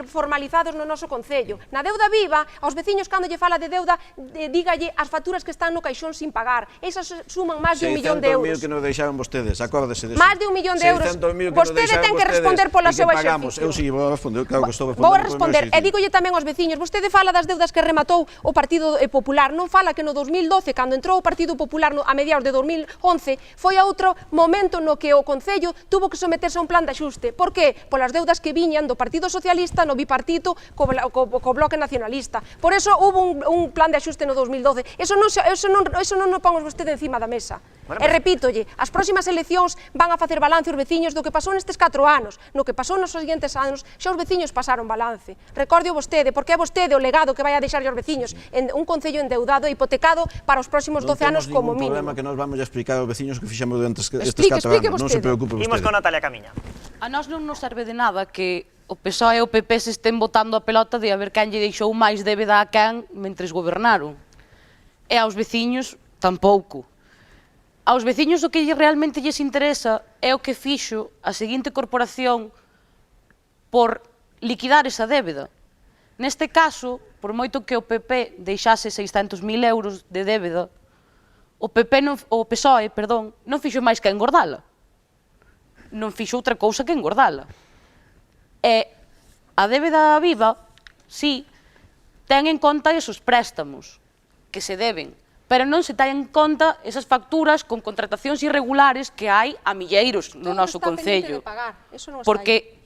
D: formalizados no noso Concello. Na deuda viva, aos veciños cando lle fala de deuda, dígalle as facturas que están no caixón sin pagar. Esas suman máis de 1 millón de euros.
C: 600.000 que nos deixaron vostedes, acórdese deso.
D: Máis de 1 millón de euros. Vostede ten que responder pola seu exercicio.
C: Eu si, vou responder, claro que estou respondendo.
D: Vou responder, e dígolle tamén aos veciños, vostede fala das deudas que rematou o Partido Popular, non fala que no 2012, cando entrou o Partido Popular a mediados de 2011, foi a outro momento no que o Concello tuvo que someterse a un plan de axuste. Por que? Polas deudas que viñan do Partido Socialista no bipartito co Bloque Nacionalista. Por eso hubo un plan de axuste no 2012. Eso non o pon vostede encima da mesa. E repítolle, as próximas eleccións van a facer balance os veciños do que pasou nestes 4 anos. No que pasou nos seguintes anos, xa os veciños pasaron balance. Recorde vostede, porque é vostede o legado que vai a deixar aos veciños en un Concello endeudado e hipotecado para os próximos 12 anos como mínimo.
C: Non temos ningún problema que nos vamos a explicar aos veciños que fixemos durante estes 4 anos. Non se preocupe vostede.
A: Imos con Natalia Camiña.
E: A nós non nos serve de nada que o PSOE e o PP se estén botando a pelota de a ver quen lle deixou máis débeda a quen mentres gobernaron. E aos veciños tampouco. Aos veciños o que realmente lles interesa é o que fixo a seguinte corporación por liquidar esa débeda. Neste caso, por moito que o PP deixase 600.000 euros de débeda, o PSOE non fixo máis que engordala. Non fixo outra cousa que engordala. E a débeda viva, sí, ten en conta esos préstamos que se deben, pero non se ten en conta esas facturas con contratacións irregulares que hai a milleiros no noso Concello. Porque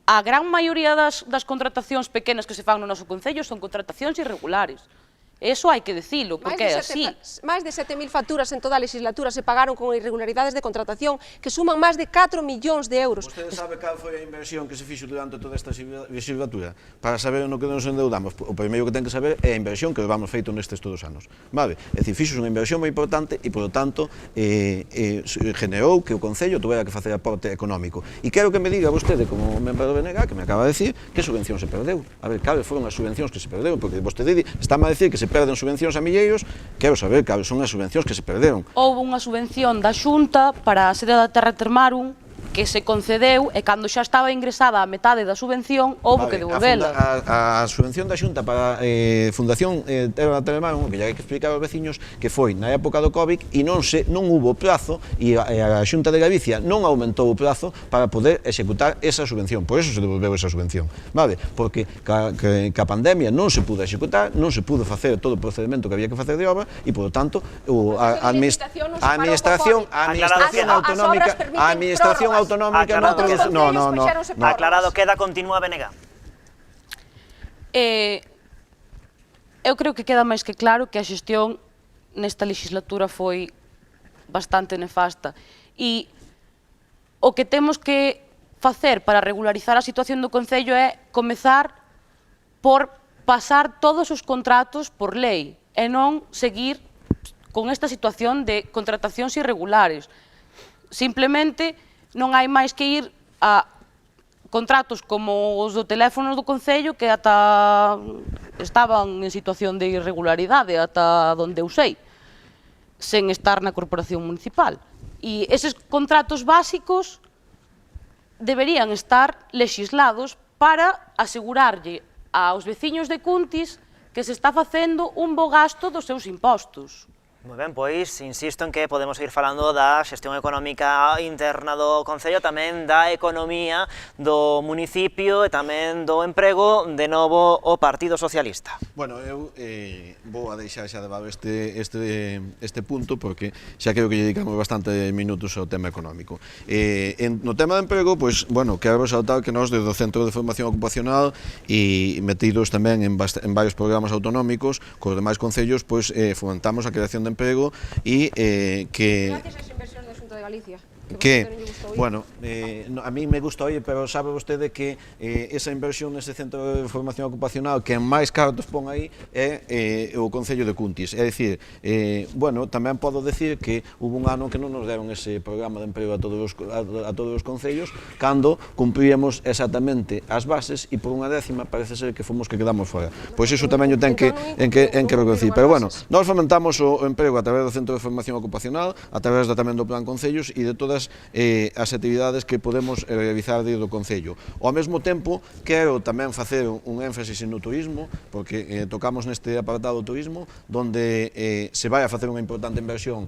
E: a gran maioría das contratacións pequenas que se fan no noso Concello son contratacións irregulares. Eso hai que dicilo, porque é así.
D: Máis de 7.000 facturas en toda a legislatura se pagaron con irregularidades de contratación que suman máis de 4 millóns de euros.
C: Vostede sabe cal foi a inversión que se fixo durante toda esta legislatura? Para saber no que nos endeudamos, o primeiro que ten que saber é a inversión que vamos feito nestes todos os anos. Vale? É dicir, fixo unha inversión moi importante e, polo tanto, generou que o Concello tuvera que facer aporte económico. E quero que me diga vostede, como membro do BNG, que me acaba de decir, que subvención se perdeu. A ver, cales foron as subvencións que se perdeu, porque vostede está a decir que se perden subvencións a milleiros, quero saber cales son as subvencións que se perderon.
E: Houve unha subvención da Xunta para a sede da Terra Termarum que se concedeu e cando xa estaba ingresada a metade da subvención houve que devolvela.
C: A subvención da Xunta para Fundación Telemán, que ya hai que explicar aos veciños que foi na época do COVID e non hubo plazo e a Xunta de Galicia non aumentou o plazo para poder executar esa subvención, por eso se devolveu esa subvención, vale? Porque ca pandemia non se pudo executar, non se pudo facer todo o procedimento que había que facer de obra e, por lo tanto, a administración autonómica non.
A: Aclarado queda, continúa Benega.
E: Eu creo que queda máis que claro que a xestión nesta legislatura foi bastante nefasta e o que temos que facer para regularizar a situación do Concello é comezar por pasar todos os contratos por lei e non seguir con esta situación de contratacións irregulares. Simplemente non hai máis que ir a contratos como os do teléfono do Concello que ata estaban en situación de irregularidade, ata donde eu sei, sen estar na corporación municipal. E eses contratos básicos deberían estar legislados para asegurarlle aos veciños de Cuntis que se está facendo un bo gasto dos seus impostos.
A: Moi ben, pois insisto en que podemos seguir falando da xestión económica interna do Concello, tamén da economía do municipio e tamén do emprego, de novo o Partido Socialista.
C: Bueno, eu vou a deixar xa de lado este punto porque xa creo que lle dedicamos bastante minutos ao tema económico. No tema de emprego, pois, bueno, quero resaltar que nós desde o Centro de Formación Ocupacional e metidos tamén en varios programas autonómicos cos demais concellos, pois fomentamos a creación de emprego e que...
D: Gracias a esa inversión da Xunta de Galicia.
C: Bueno, a mí me gusta oír, pero sabe vostede que esa inversión nese Centro de Formación Ocupacional que máis cartos pon aí é o Concello de Cuntis. É dicir, bueno, tamén podo decir que hubo un ano que non nos deron ese programa de emprego a todos os concellos cando cumpríamos exactamente as bases e por unha décima parece ser que fomos que quedamos fora. Pois iso tamén o ten que reconocer. Pero bueno, nós fomentamos o emprego a través do Centro de Formación Ocupacional, a través tamén do Plan Concellos e de todas as actividades que podemos realizar desde o Concello. Ao mesmo tempo, quero tamén facer un énfasis no turismo, porque tocamos neste apartado do turismo, donde se vai a facer unha importante inversión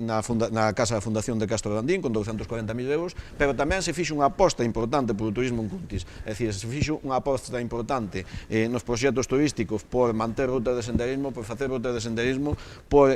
C: na Casa da Fundación de Castro Landín, con 240.000 euros, pero tamén se fixo unha aposta importante polo turismo en Cuntis. É dicir, se fixo unha aposta importante nos proxectos turísticos por manter rutas de senderismo, por facer rutas de senderismo, por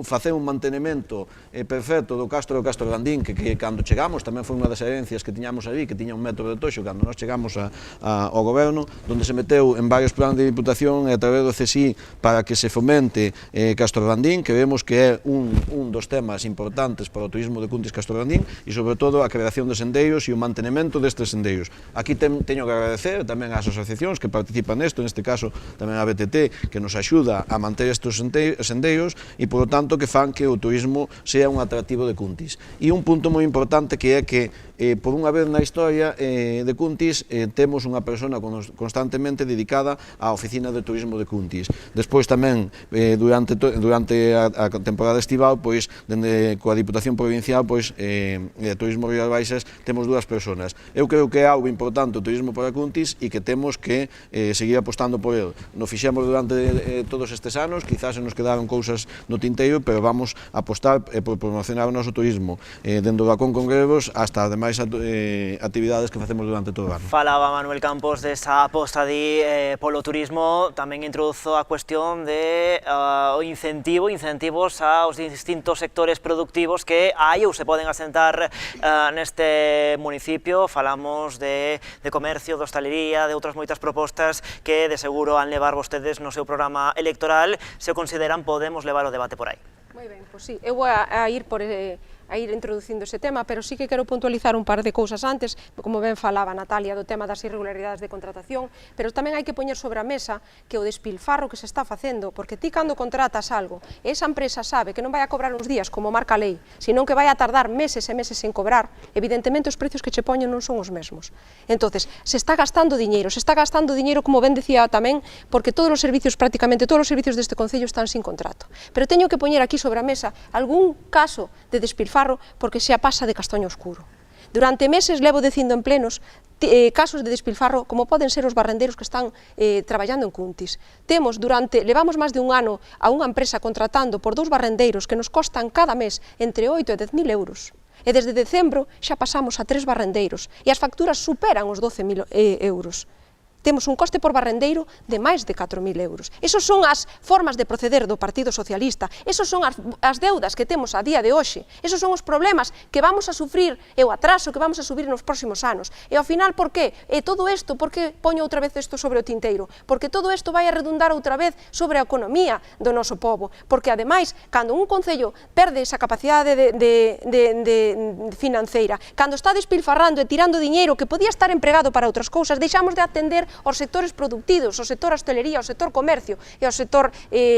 C: facer un mantenimento perfecto do Castro Landín, que cando chegamos tamén foi unha das herencias que tiñamos ali, que tiña un metro de toxo cando nós chegamos ao goberno, donde se meteu en varios planes de diputación e a través do CSI para que se fomente Castro Landín, que vemos que é un dos temas importantes para o turismo de Cuntis Castro Landín e sobre todo a creación de sendeiros e o mantenimento destes sendeiros. Aquí teño que agradecer tamén ás asociacións que participan nesto, neste caso tamén a BTT, que nos axuda a manter estes sendeiros e, por lo tanto, que fan que o turismo sea un atractivo de Cuntis. E un punto moi importante que é que, por unha vez na historia de Cuntis, temos unha persona constantemente dedicada á oficina de turismo de Cuntis. Despois tamén, durante a temporada estival, pois, coa Diputación Provincial, pois, de Turismo Rías Baixas, temos dúas personas. Eu creo que é algo importante o turismo para Cuntis e que temos que seguir apostando por ele. Nos fixemos durante todos estes anos, quizás se nos quedaron cousas no tinteiro, pero vamos a apostar por promocionar o noso turismo dentro da Congresos hasta as demais actividades que facemos durante todo o ano.
A: Falaba Manuel Campos desa aposta polo turismo, tamén introduzo a cuestión de incentivos aos distintos sectores productivos que hai ou se poden asentar neste municipio. Falamos de comercio, de hostalería, de outras moitas propostas que de seguro han levar vostedes no seu programa electoral. Se o consideran, podemos levar o debate por aí.
D: Moi ben, pois sí, eu vou a ir introducindo ese tema, pero sí que quero puntualizar un par de cousas antes, como ben falaba Natalia do tema das irregularidades de contratación, pero tamén hai que poñer sobre a mesa que o despilfarro que se está facendo, porque ti cando contratas algo, esa empresa sabe que non vai a cobrar uns días como marca a lei, senón que vai a tardar meses e meses en cobrar, evidentemente os precios que che poñen non son os mesmos. Entonces, se está gastando diñeiro, como ben decía tamén, porque prácticamente todos os servicios deste Concello están sin contrato. Pero teño que poñer aquí sobre a mesa algún caso de despilfarro porque xa pasa de castaño oscuro. Durante meses levo dicindo en plenos casos de despilfarro como poden ser os barrendeiros que están traballando en Cuntis. Levamos máis de un ano a unha empresa contratando por 2 barrendeiros que nos costan cada mes entre 8 e 10.000 euros. E desde decembro xa pasamos a 3 barrendeiros e as facturas superan os 12.000 euros. Temos un coste por barrendeiro de máis de 4.000 euros. Esas son as formas de proceder do Partido Socialista, esas son as deudas que temos a día de hoxe, esos son os problemas que vamos a sufrir e o atraso que vamos a sufrir nos próximos anos. E ao final, por que? E todo isto, por que poño outra vez isto sobre o tinteiro? Porque todo isto vai a redundar outra vez sobre a economía do noso pobo, porque ademais, cando un concello perde esa capacidade financeira, cando está despilfarrando e tirando diñeiro que podía estar empregado para outras cousas, deixamos de atender aos sectores productivos, ao sector hostelería, ao sector comercio e ao sector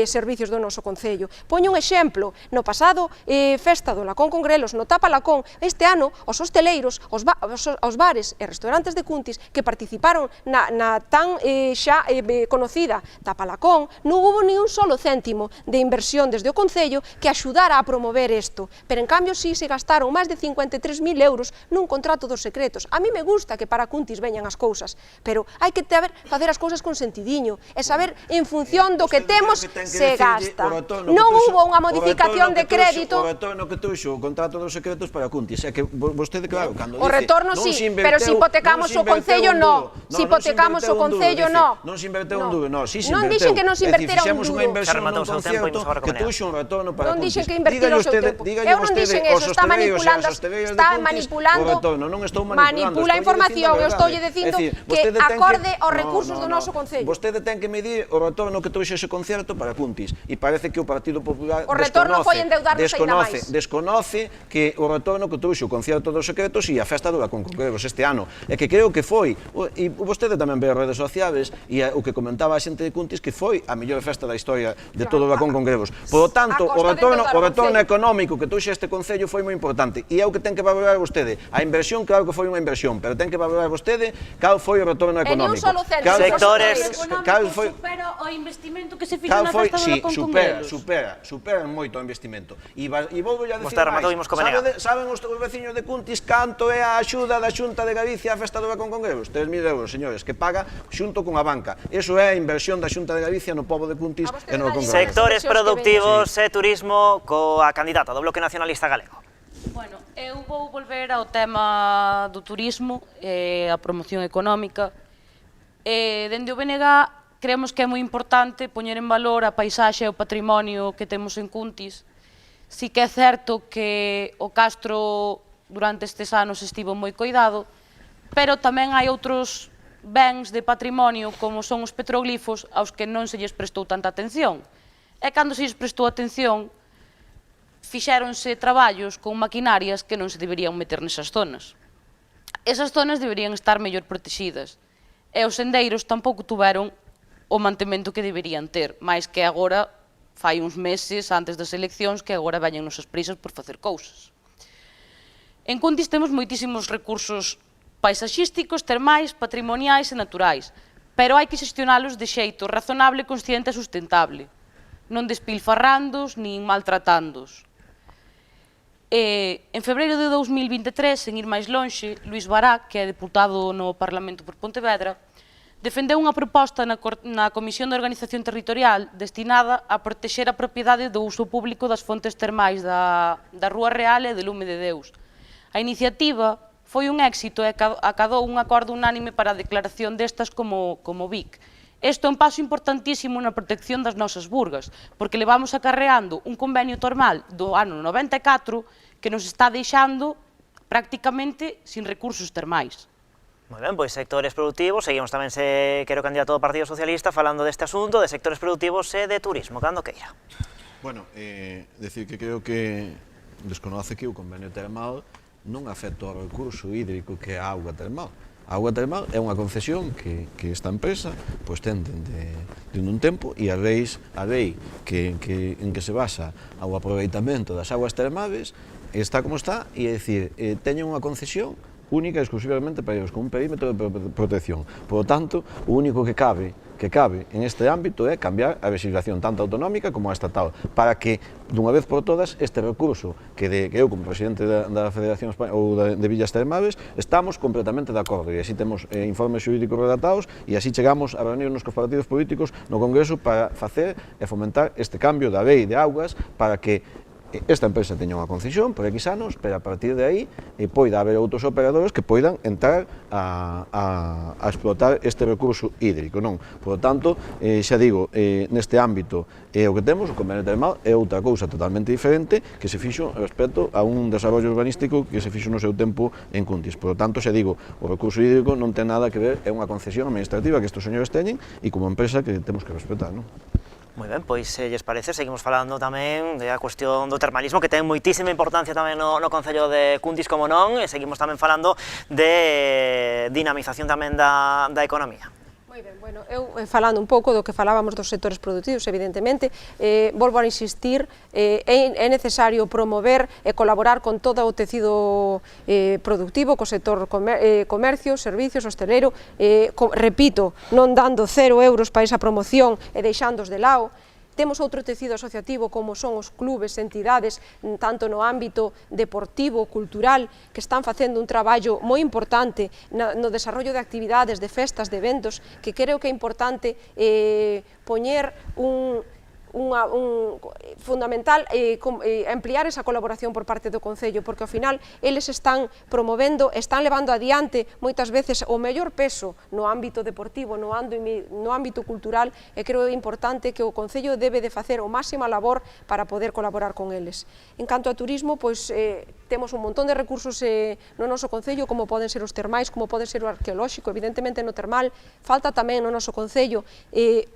D: servicios do noso concello. Poño un exemplo, no pasado festa do Lacón Congrelos, no Tapa Lacón, este ano os hosteleiros, os bares e restaurantes de Cuntis que participaron na tan xa conocida Tapa Lacón, non hubo ni un solo céntimo de inversión desde o concello que axudara a promover isto, pero en cambio si se gastaron máis de 53.000 euros nun contrato dos secretos. A mí me gusta que para Cuntis veñan as cousas, pero hai que facer as cousas con sentidiño e saber en función do que temos se gasta. Non hubo unha modificación de crédito.
C: O retorno que tuxo o contrato dos secretos para Cuntis, é que vostede, claro, cando dice...
D: O retorno sí, pero se hipotecamos o concello no. Se hipotecamos o concello no.
C: Non se inverteu un duro, no, si se inverteu.
D: Non dixen que non se invertera un duro.
C: Fixemos unha inversión nun concerto que tuxo un retorno para Cuntis.
D: Non dixen que invertera o seu tempo. Eu non dixen eso, está manipulando
C: o retorno. Non estou manipulando.
D: Manipula a información, eu estou dicindo que acorde aos recursos do noso concello.
C: Vostede ten que medir o retorno que trouxe ese concerto para Cuntis e parece que o Partido Popular desconoce que o retorno que trouxe o concerto dos secretos e a festa do Lacón Congrelos este ano. É que creo que foi, e vostede tamén ve as redes sociales e o que comentaba a xente de Cuntis, que foi a mellor festa da historia de todo o Lacón Congrelos. Por lo tanto, o retorno económico que trouxe este concello foi moi importante e é o que ten que valorar vostede. A inversión, claro que foi unha inversión, pero ten que valorar vostede cal foi o retorno económico.
E: Supera o investimento que se fixo na festa do Lacón Congrelos.
C: Supera moito o investimento. E volvo a dicir saben os veciños de Cuntis canto é a axuda da Xunta de Galicia á festa do Lacón Congrelos? 3.000 euros, señores, que paga xunto con a banca. Eso é a inversión da Xunta de Galicia no pobo de Cuntis e no Lacón Congrelos.
A: Sectores productivos e turismo coa candidata do Bloque Nacionalista Galego.
E: Bueno, eu vou volver ao tema do turismo e a promoción económica. Dende o BNG creemos que é moi importante poñer en valor a paisaxe e o patrimonio que temos en Cuntis. Si que é certo que o castro durante estes anos estivo moi coidado, pero tamén hai outros bens de patrimonio como son os petroglifos aos que non se lles prestou tanta atención. E cando se lles prestou atención, fixéronse traballos con maquinarias que non se deberían meter nesas zonas. Esas zonas deberían estar mellor protegidas. E os sendeiros tampouco tuveron o mantemento que deberían ter, máis que agora, fai uns meses antes das eleccións, que agora veñen nosas prisas por facer cousas. En Cuntis temos moitísimos recursos paisaxísticos, termais, patrimoniais e naturais, pero hai que xestionalos de xeito razonable, consciente e sustentable, non despilfarrandos nin maltratándos. En febreiro de 2023, sen ir máis lonxe, Luís Bará, que é deputado no Parlamento por Pontevedra, defendeu unha proposta na Comisión de Organización Territorial destinada a protexer a propiedade do uso público das fontes termais da Rúa Real e de Lume de Deus. A iniciativa foi un éxito e acadou un acordo unánime para a declaración destas como BIC. Isto é un paso importantísimo na protección das nosas burgas, porque levamos acarreando un convenio termal do ano 94 que nos está deixando prácticamente sin recursos termais.
A: Moi ben, pois sectores productivos, seguimos tamén quero candidato do Partido Socialista falando deste asunto, de sectores productivos e de turismo, cando queira.
C: Bueno, decir que creo que desconoce que o convenio termal non afecta ao recurso hídrico que é a auga termal. A auga termal é unha concesión que esta empresa ten dende un tempo e a lei en que se basa ao aproveitamento das augas termales está como está e é dicir, teñen unha concesión única e exclusivamente para eles, con un perímetro de protección. Por lo tanto, o único que cabe que cabe en este ámbito é cambiar a legislación tanto autonómica como a estatal, para que, dunha vez por todas, este recurso que eu, como presidente da Federación ou de Villas Termales, estamos completamente de acordo, e así temos informes xurídicos redactados, e así chegamos a reunirnos cos partidos políticos no Congreso para facer e fomentar este cambio da lei de augas para que esta empresa teña unha concesión por X anos, pero a partir de aí poida haber outros operadores que poidan entrar a explotar este recurso hídrico, non? Por lo tanto, xa digo, neste ámbito o que temos, o convenio termal, é outra cousa totalmente diferente que se fixo respecto a un desarrollo urbanístico que se fixo no seu tempo en Cuntis. Por lo tanto, xa digo, o recurso hídrico non ten nada que ver, é unha concesión administrativa que estes señores teñen e como empresa que temos que respetar, non?
A: Moi ben, pois se lles parece, seguimos falando tamén da cuestión do termalismo, que ten moitísima importancia tamén no Concello de Cuntis, como non, e seguimos tamén falando de dinamización tamén da economía.
D: Moi ben, bueno, eu falando un pouco do que falábamos dos sectores productivos, evidentemente, volvo a insistir, é necesario promover e colaborar con todo o tecido productivo, co sector comercio, servicios, hostelero, repito, non dando 0 euros para esa promoción e deixándoos de lado. Temos outro tecido asociativo como son os clubes, entidades, tanto no ámbito deportivo, cultural, que están facendo un traballo moi importante no desarrollo de actividades, de festas, de eventos, que creo que é importante poñer fundamental ampliar esa colaboración por parte do Concello, porque ao final eles están promovendo, están levando adiante moitas veces o mellor peso no ámbito deportivo, no ámbito cultural, e creo importante que o Concello debe de facer o máxima labor para poder colaborar con eles. En canto a turismo, pois temos un montón de recursos no noso Concello, como poden ser os termais, como pode ser o arqueolóxico, evidentemente no termal, falta tamén no noso Concello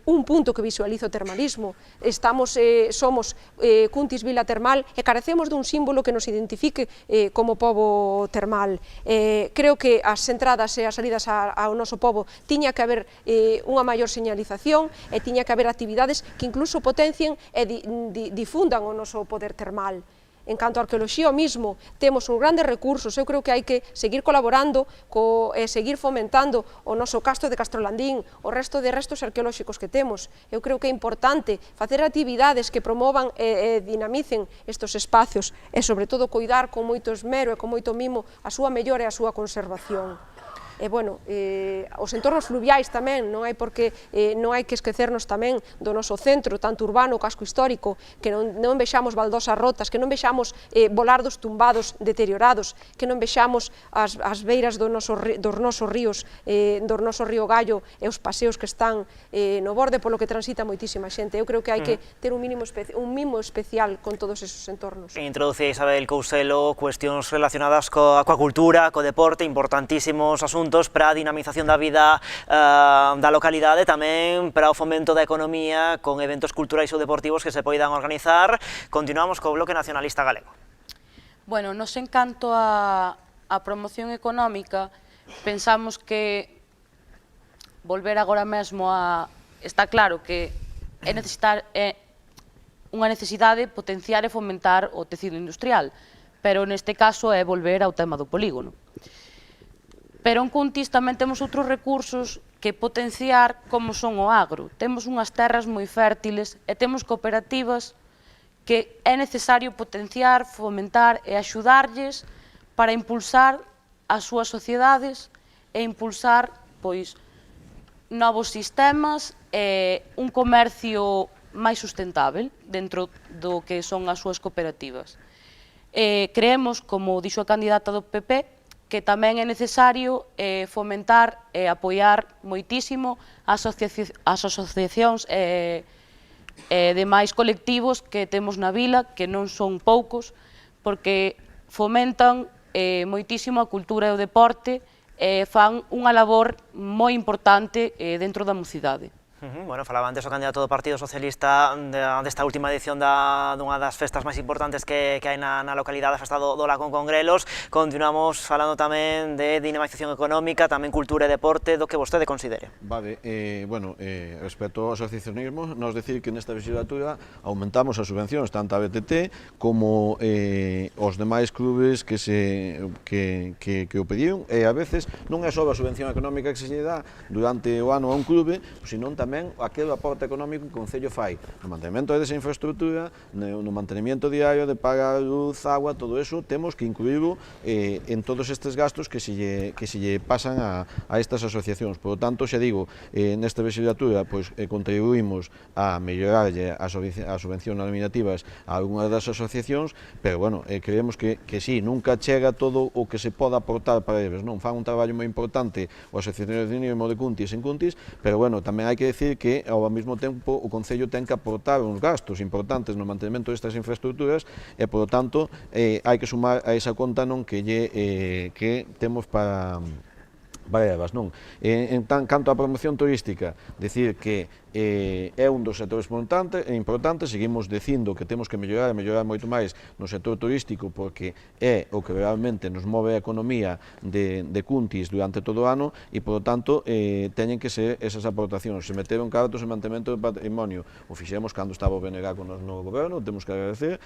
D: un punto que visualiza o termalismo. Somos Cuntis Vila Termal e carecemos dun símbolo que nos identifique como pobo termal. Creo que as entradas e as salidas ao noso pobo tiña que haber unha maior señalización e tiña que haber actividades que incluso potencien e difundan o noso poder termal. En canto a arqueoloxía, o mismo, temos uns grandes recursos, eu creo que hai que seguir colaborando e seguir fomentando o noso castro de Castrolandín, o resto de restos arqueolóxicos que temos. Eu creo que é importante facer actividades que promovan e dinamicen estes espacios e, sobre todo, cuidar con moito esmero e con moito mimo a súa mellora e a súa conservación. E, bueno, os entornos fluviais tamén, non hai que esquecernos tamén do noso centro, tanto urbano, casco histórico, que non vexamos baldosas rotas, que non vexamos volardos tumbados, deteriorados, que non vexamos as beiras dos nosos ríos, do noso río Gallo e os paseos que están no borde polo que transita moitísima xente. Eu creo que hai que ter un mimo especial con todos esos entornos.
A: Introduce Isabel Couselo cuestións relacionadas coa cultura, co deporte, importantísimos asuntos para a dinamización da vida da localidade, tamén para o fomento da economía con eventos culturais ou deportivos que se poidan organizar. Continuamos co Bloque Nacionalista Galego.
E: Bueno, nos en canto a promoción económica, pensamos que volver agora mesmo a... Está claro que é unha necesidade potenciar e fomentar o tecido industrial, pero neste caso é volver ao tema do polígono. Pero en Cuntis tamén temos outros recursos que potenciar como son o agro. Temos unhas terras moi fértiles e temos cooperativas que é necesario potenciar, fomentar e axudarlles para impulsar as súas sociedades e impulsar novos sistemas e un comercio máis sustentável dentro do que son as súas cooperativas. Creemos, como dixo a candidata do PP, que tamén é necesario fomentar e apoiar moitísimo as asociacións e demais colectivos que temos na vila, que non son poucos, porque fomentan moitísimo a cultura e o deporte e fan unha labor moi importante dentro da mocidade.
A: Bueno, falaba antes o candidato do Partido Socialista desta última edición dunha das festas máis importantes que hai na localidade, a festa do Lacón con Grelos. Continuamos falando tamén de dinamización económica, tamén cultura e deporte, do que vostede considere.
C: Vale, respecto ao asociacionismo, nos decir que nesta legislatura aumentamos as subvencións tanto a BTT como os demais clubes que o pediron, e a veces non é só a subvención económica que se lle dá durante o ano a un clube, senón tamén tamén aquele aporte económico que o Concello fai no mantenimento desa infraestructura, no mantenimento diario de pagar luz, agua, todo eso temos que incluirlo en todos estes gastos que se lle pasan a estas asociacións. Por lo tanto, xa digo, nesta legislatura contribuímos a mellorarlle as subvencións nominativas a algunhas das asociacións, pero, bueno, creemos que sí, nunca chega todo o que se poda aportar para eles, non? Fan un traballo moi importante o Asociación de Unionismo de Cuntis en Cuntis, pero, bueno, tamén hai que decir que, ao mesmo tempo, o Concello ten que aportar uns gastos importantes no mantenimento destas infraestructuras e, por lo tanto, hai que sumar a esa conta que temos para elas, non? Canto á promoción turística, decir que é un dos sectores importantes, seguimos dicindo que temos que mellorar moito máis no sector turístico porque é o que realmente nos move a economía de Cuntis durante todo o ano e, por lo tanto, teñen que ser esas aportacións. Se meteron cartos en mantemento do patrimonio, o fixemos cando estaba o BNG con o goberno, temos que agradecer,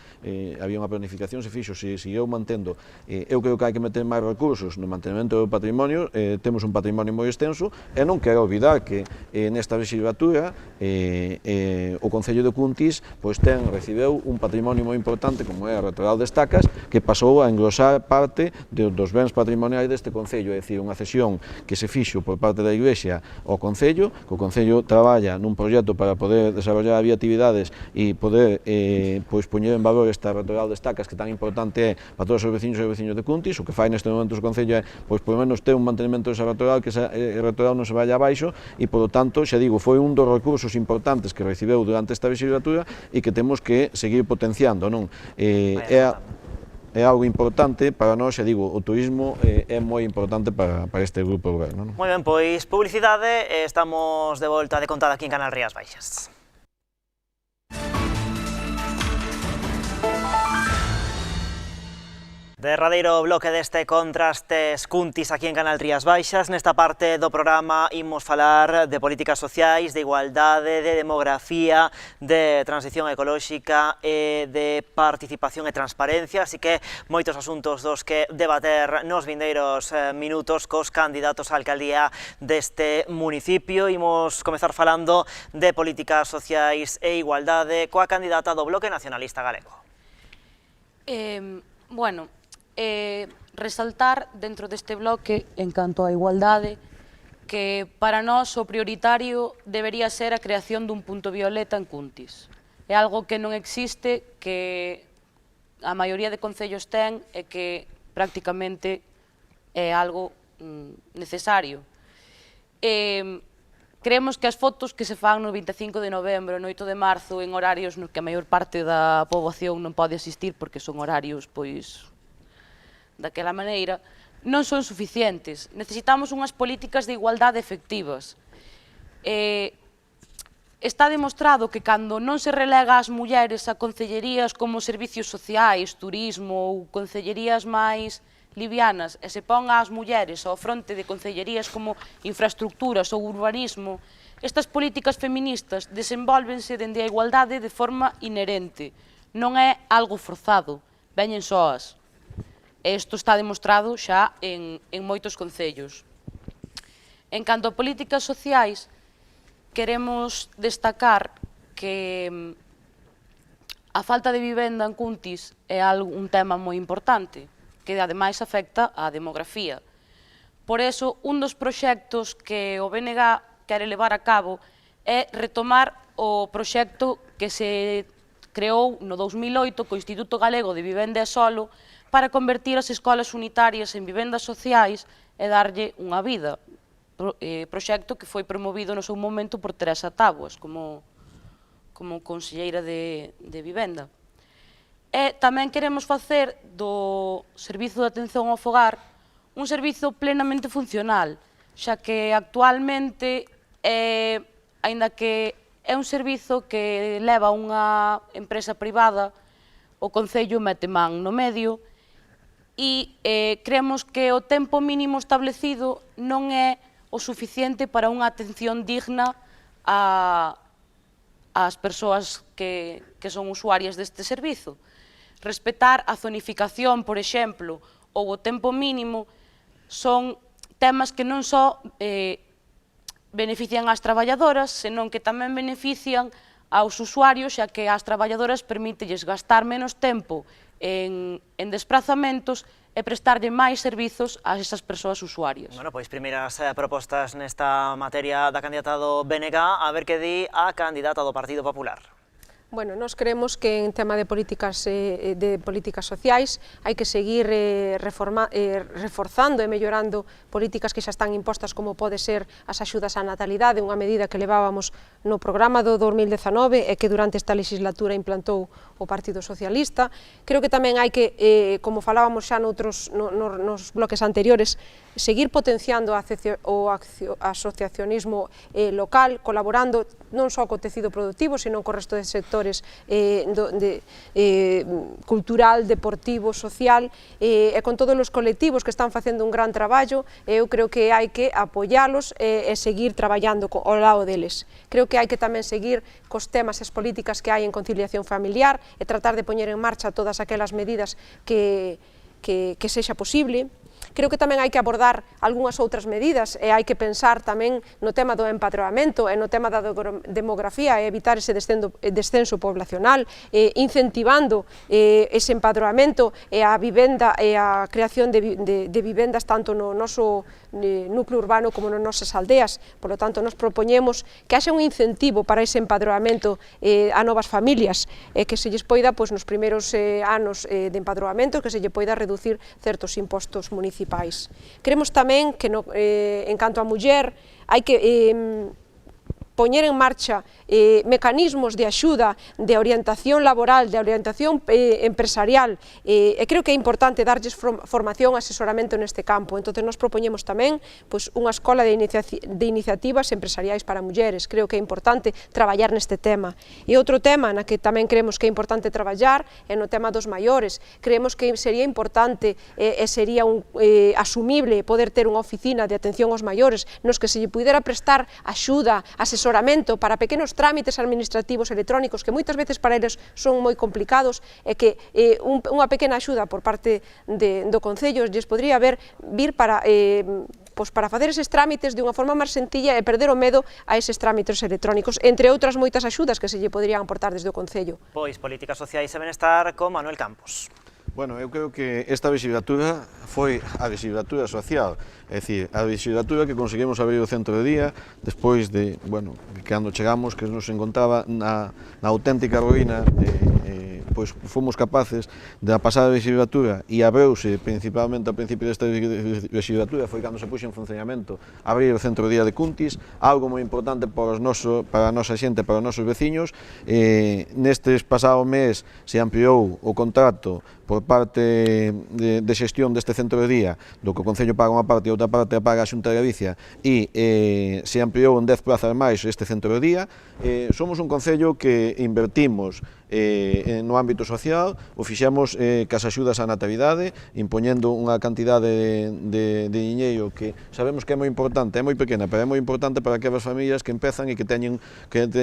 C: había unha planificación, se fixo, se seguiu mantendo. Eu creo que hai que meter máis recursos no mantemento do patrimonio, temos un patrimonio moi extenso e non quero olvidar que nesta legislatura o Concello de Cuntis recibeu un patrimonio moi importante como é a Retoral de Estacas, que pasou a englosar parte dos bens patrimoniais deste Concello, é dicir, unha cesión que se fixo por parte da Iglesia ao Concello, que o Concello traballa nun proxecto para poder desarrollar actividades e poder poñer en valor esta Retoral de Estacas que tan importante é para todos os veciños e veciños de Cuntis. O que fai neste momento o Concello é, por lo menos, ter un mantenimento desa Retoral, que esa Retoral non se vaya abaixo e, por lo tanto, xa digo, foi un dos recursos importantes que recibeu durante esta legislatura e que temos que seguir potenciando, non? É algo importante para nós, xa digo, o turismo é moi importante para este grupo de goberno, non?
A: Moi ben, pois publicidade, estamos de volta de contada aquí en Canal Rías Baixas. Derradeiro bloque deste Contrastes Cuntis aquí en Canal Rías Baixas. Nesta parte do programa imos falar de políticas sociais, de igualdade, de demografía, de transición ecolóxica e de participación e transparencia, así que moitos asuntos dos que debater nos vindeiros minutos cos candidatos á alcaldía deste municipio. Imos comezar falando de políticas sociais e igualdade coa candidata do Bloque Nacionalista Galego.
E: Bueno, resaltar dentro deste bloque, en canto á igualdade, que para nós o prioritario debería ser a creación dun punto violeta en Cuntis. É algo que non existe, que a maioría de concellos ten e que prácticamente é algo necesario. Creemos que as fotos que se fan no 25 de novembro, no 8 de marzo, en horarios nos que a maior parte da poboación non pode asistir porque son horarios, pois, daquela maneira, non son suficientes. Necesitamos unhas políticas de igualdade efectivas. Está demostrado que cando non se relega as mulleres a concellerías como servicios sociais, turismo ou concellerías máis livianas e se pon ás mulleres ao fronte de concellerías como infraestructuras ou urbanismo, estas políticas feministas desenvólvense dende a igualdade de forma inherente. Non é algo forzado, veñen soas. Isto está demostrado xa en moitos concellos. En canto a políticas sociais, queremos destacar que a falta de vivenda en Cuntis é un tema moi importante, que ademais afecta á demografía. Por eso, un dos proxectos que o BNG quere levar a cabo é retomar o proxecto que se creou no 2008 co Instituto Galego de Vivenda e Solo para convertir as escolas unitarias en vivendas sociais e darlle unha vida. Proxecto que foi promovido no seu momento por Teresa Taboas como conselleira de Vivenda. E tamén queremos facer do Servizo de Atención ao Fogar un servizo plenamente funcional, xa que actualmente, aínda que é un servizo que leva unha empresa privada, o Concello mete man no medio, e creemos que o tempo mínimo establecido non é o suficiente para unha atención digna ás persoas que son usuarias deste servizo. Respetar a zonificación, por exemplo, ou o tempo mínimo son temas que non só benefician ás traballadoras, senón que tamén benefician aos usuarios, xa que ás traballadoras permítelles gastar menos tempo en desplazamentos e prestarlle máis servizos a esas persoas usuarias.
A: Bueno, pois primeiras propostas nesta materia da candidata do BNG, a ver que di a candidata do Partido Popular.
D: Bueno, nós creemos que en tema de políticas sociais hai que seguir reforzando e mellorando políticas que xa están impostas, como pode ser as axudas á natalidade, unha medida que levábamos no programa do 2019 e que durante esta legislatura implantou o Partido Socialista. Creo que tamén hai que, como falábamos xa nos bloques anteriores, seguir potenciando o asociacionismo local, colaborando non só co tecido productivo, sino co resto de sectores cultural, deportivo, social, e con todos os colectivos que están facendo un gran traballo. Eu creo que hai que apoialos e seguir traballando ao lado deles. Creo que hai que tamén seguir cos temas e as políticas que hai en conciliación familiar e tratar de poñer en marcha todas aquelas medidas que sexa posible. Creo que tamén hai que abordar algunhas outras medidas e hai que pensar tamén no tema do empadroamento e no tema da demografía e evitar ese descenso poblacional, incentivando ese empadroamento e a vivenda e a creación de vivendas tanto no noso núcleo urbano como nas nosas aldeas. Por lo tanto, nos propoñemos que haxa un incentivo para ese empadroamento a novas familias e que se lles poida nos primeiros anos de empadroamento que se lle poida reducir certos impostos municipais. Creemos tamén que en canto á muller hai que poñer en marcha mecanismos de axuda, de orientación laboral, de orientación empresarial, e creo que é importante darlles formación e asesoramento neste campo. Entón, nos propoñemos tamén unha escola de iniciativas empresariais para mulleres. Creo que é importante traballar neste tema. E outro tema na que tamén creemos que é importante traballar é no tema dos maiores. Creemos que sería importante e sería asumible poder ter unha oficina de atención aos maiores nos que se lle pudera prestar axuda, asesoramento para pequenos trámites administrativos electrónicos que moitas veces para eles son moi complicados e que unha pequena axuda por parte do Concello lles podría vir para facer eses trámites de unha forma máis sencilla e perder o medo a eses trámites electrónicos, entre outras moitas axudas que se lle poderían aportar desde o Concello.
A: Pois Políticas Sociais e Benestar con Manuel Campos.
C: Bueno, eu creo que esta legislatura foi a legislatura social, é dicir, a legislatura que conseguimos abrir o centro de día despois de, bueno, cando chegamos que nos encontraba na auténtica ruína, pois fomos capaces da pasada legislatura e abreuse principalmente ao principio desta legislatura, foi cando se puxo en funcionamento abrir o centro de día de Cuntis, algo moi importante para a nosa xente, para os nosos veciños. Nestes pasado mes se ampliou o contrato por parte de xestión deste centro de día, do que o Concello paga unha parte e outra parte a paga a Xunta de Galicia, e se ampliou en 10 plazas máis este centro de día. Somos un Concello que invertimos no ámbito social, o fixemos cas axudas á natalidade, impoñendo unha cantidade de diñeiro que sabemos que é moi importante, é moi pequena, pero é moi importante para aquelas familias que empezan e que teñen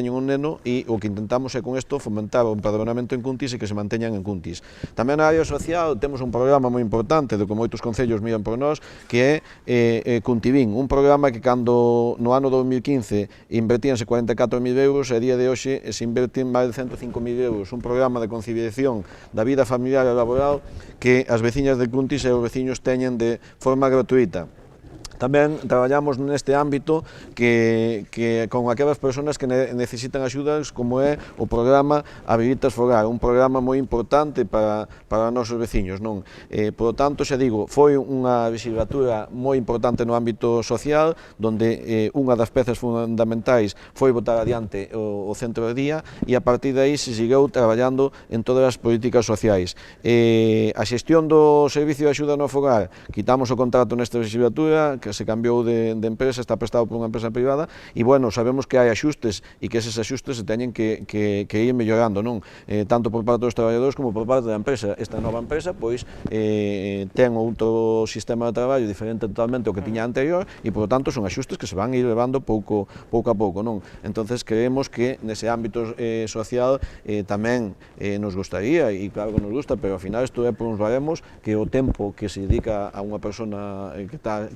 C: un neno, e o que intentamos é con isto fomentar o empadronamento en Cuntis e que se manteñan en Cuntis. Tamén na área social temos un programa moi importante do que moitos concellos miran por nós, que é Cuntivín, un programa que cando no ano 2015 invertíanse 44.000 euros e a día de hoxe se inverten máis de 105.000 euros, un programa de conciliación da vida familiar e laboral que as veciñas de Cuntis e os veciños teñen de forma gratuita. Tamén traballamos neste ámbito que con aquelas persoas que necesitan axudas, como é o programa Habilitas Fogar, un programa moi importante para os nosos veciños, non? Por lo tanto, xa digo, foi unha legislatura moi importante no ámbito social, donde unha das pezas fundamentais foi botar adiante o centro de día, e a partir de aí se seguiu traballando en todas as políticas sociais. A xestión do servicio de axuda no fogar, quitamos o contrato nesta legislatura, que se cambiou de empresa, está prestado por unha empresa privada, e, bueno, sabemos que hai axustes e que eses axustes se teñen que ir mellorando, non? Tanto por parte dos traballadores como por parte da empresa. Esta nova empresa, pois, ten outro sistema de traballo diferente totalmente ao que tiña anterior, e, por lo tanto, son axustes que se van ir levando pouco a pouco, non? Entonces, creemos que nese ámbito social tamén nos gustaría, e claro que nos gusta, pero ao final isto é por uns baremos que o tempo que se dedica a unha persona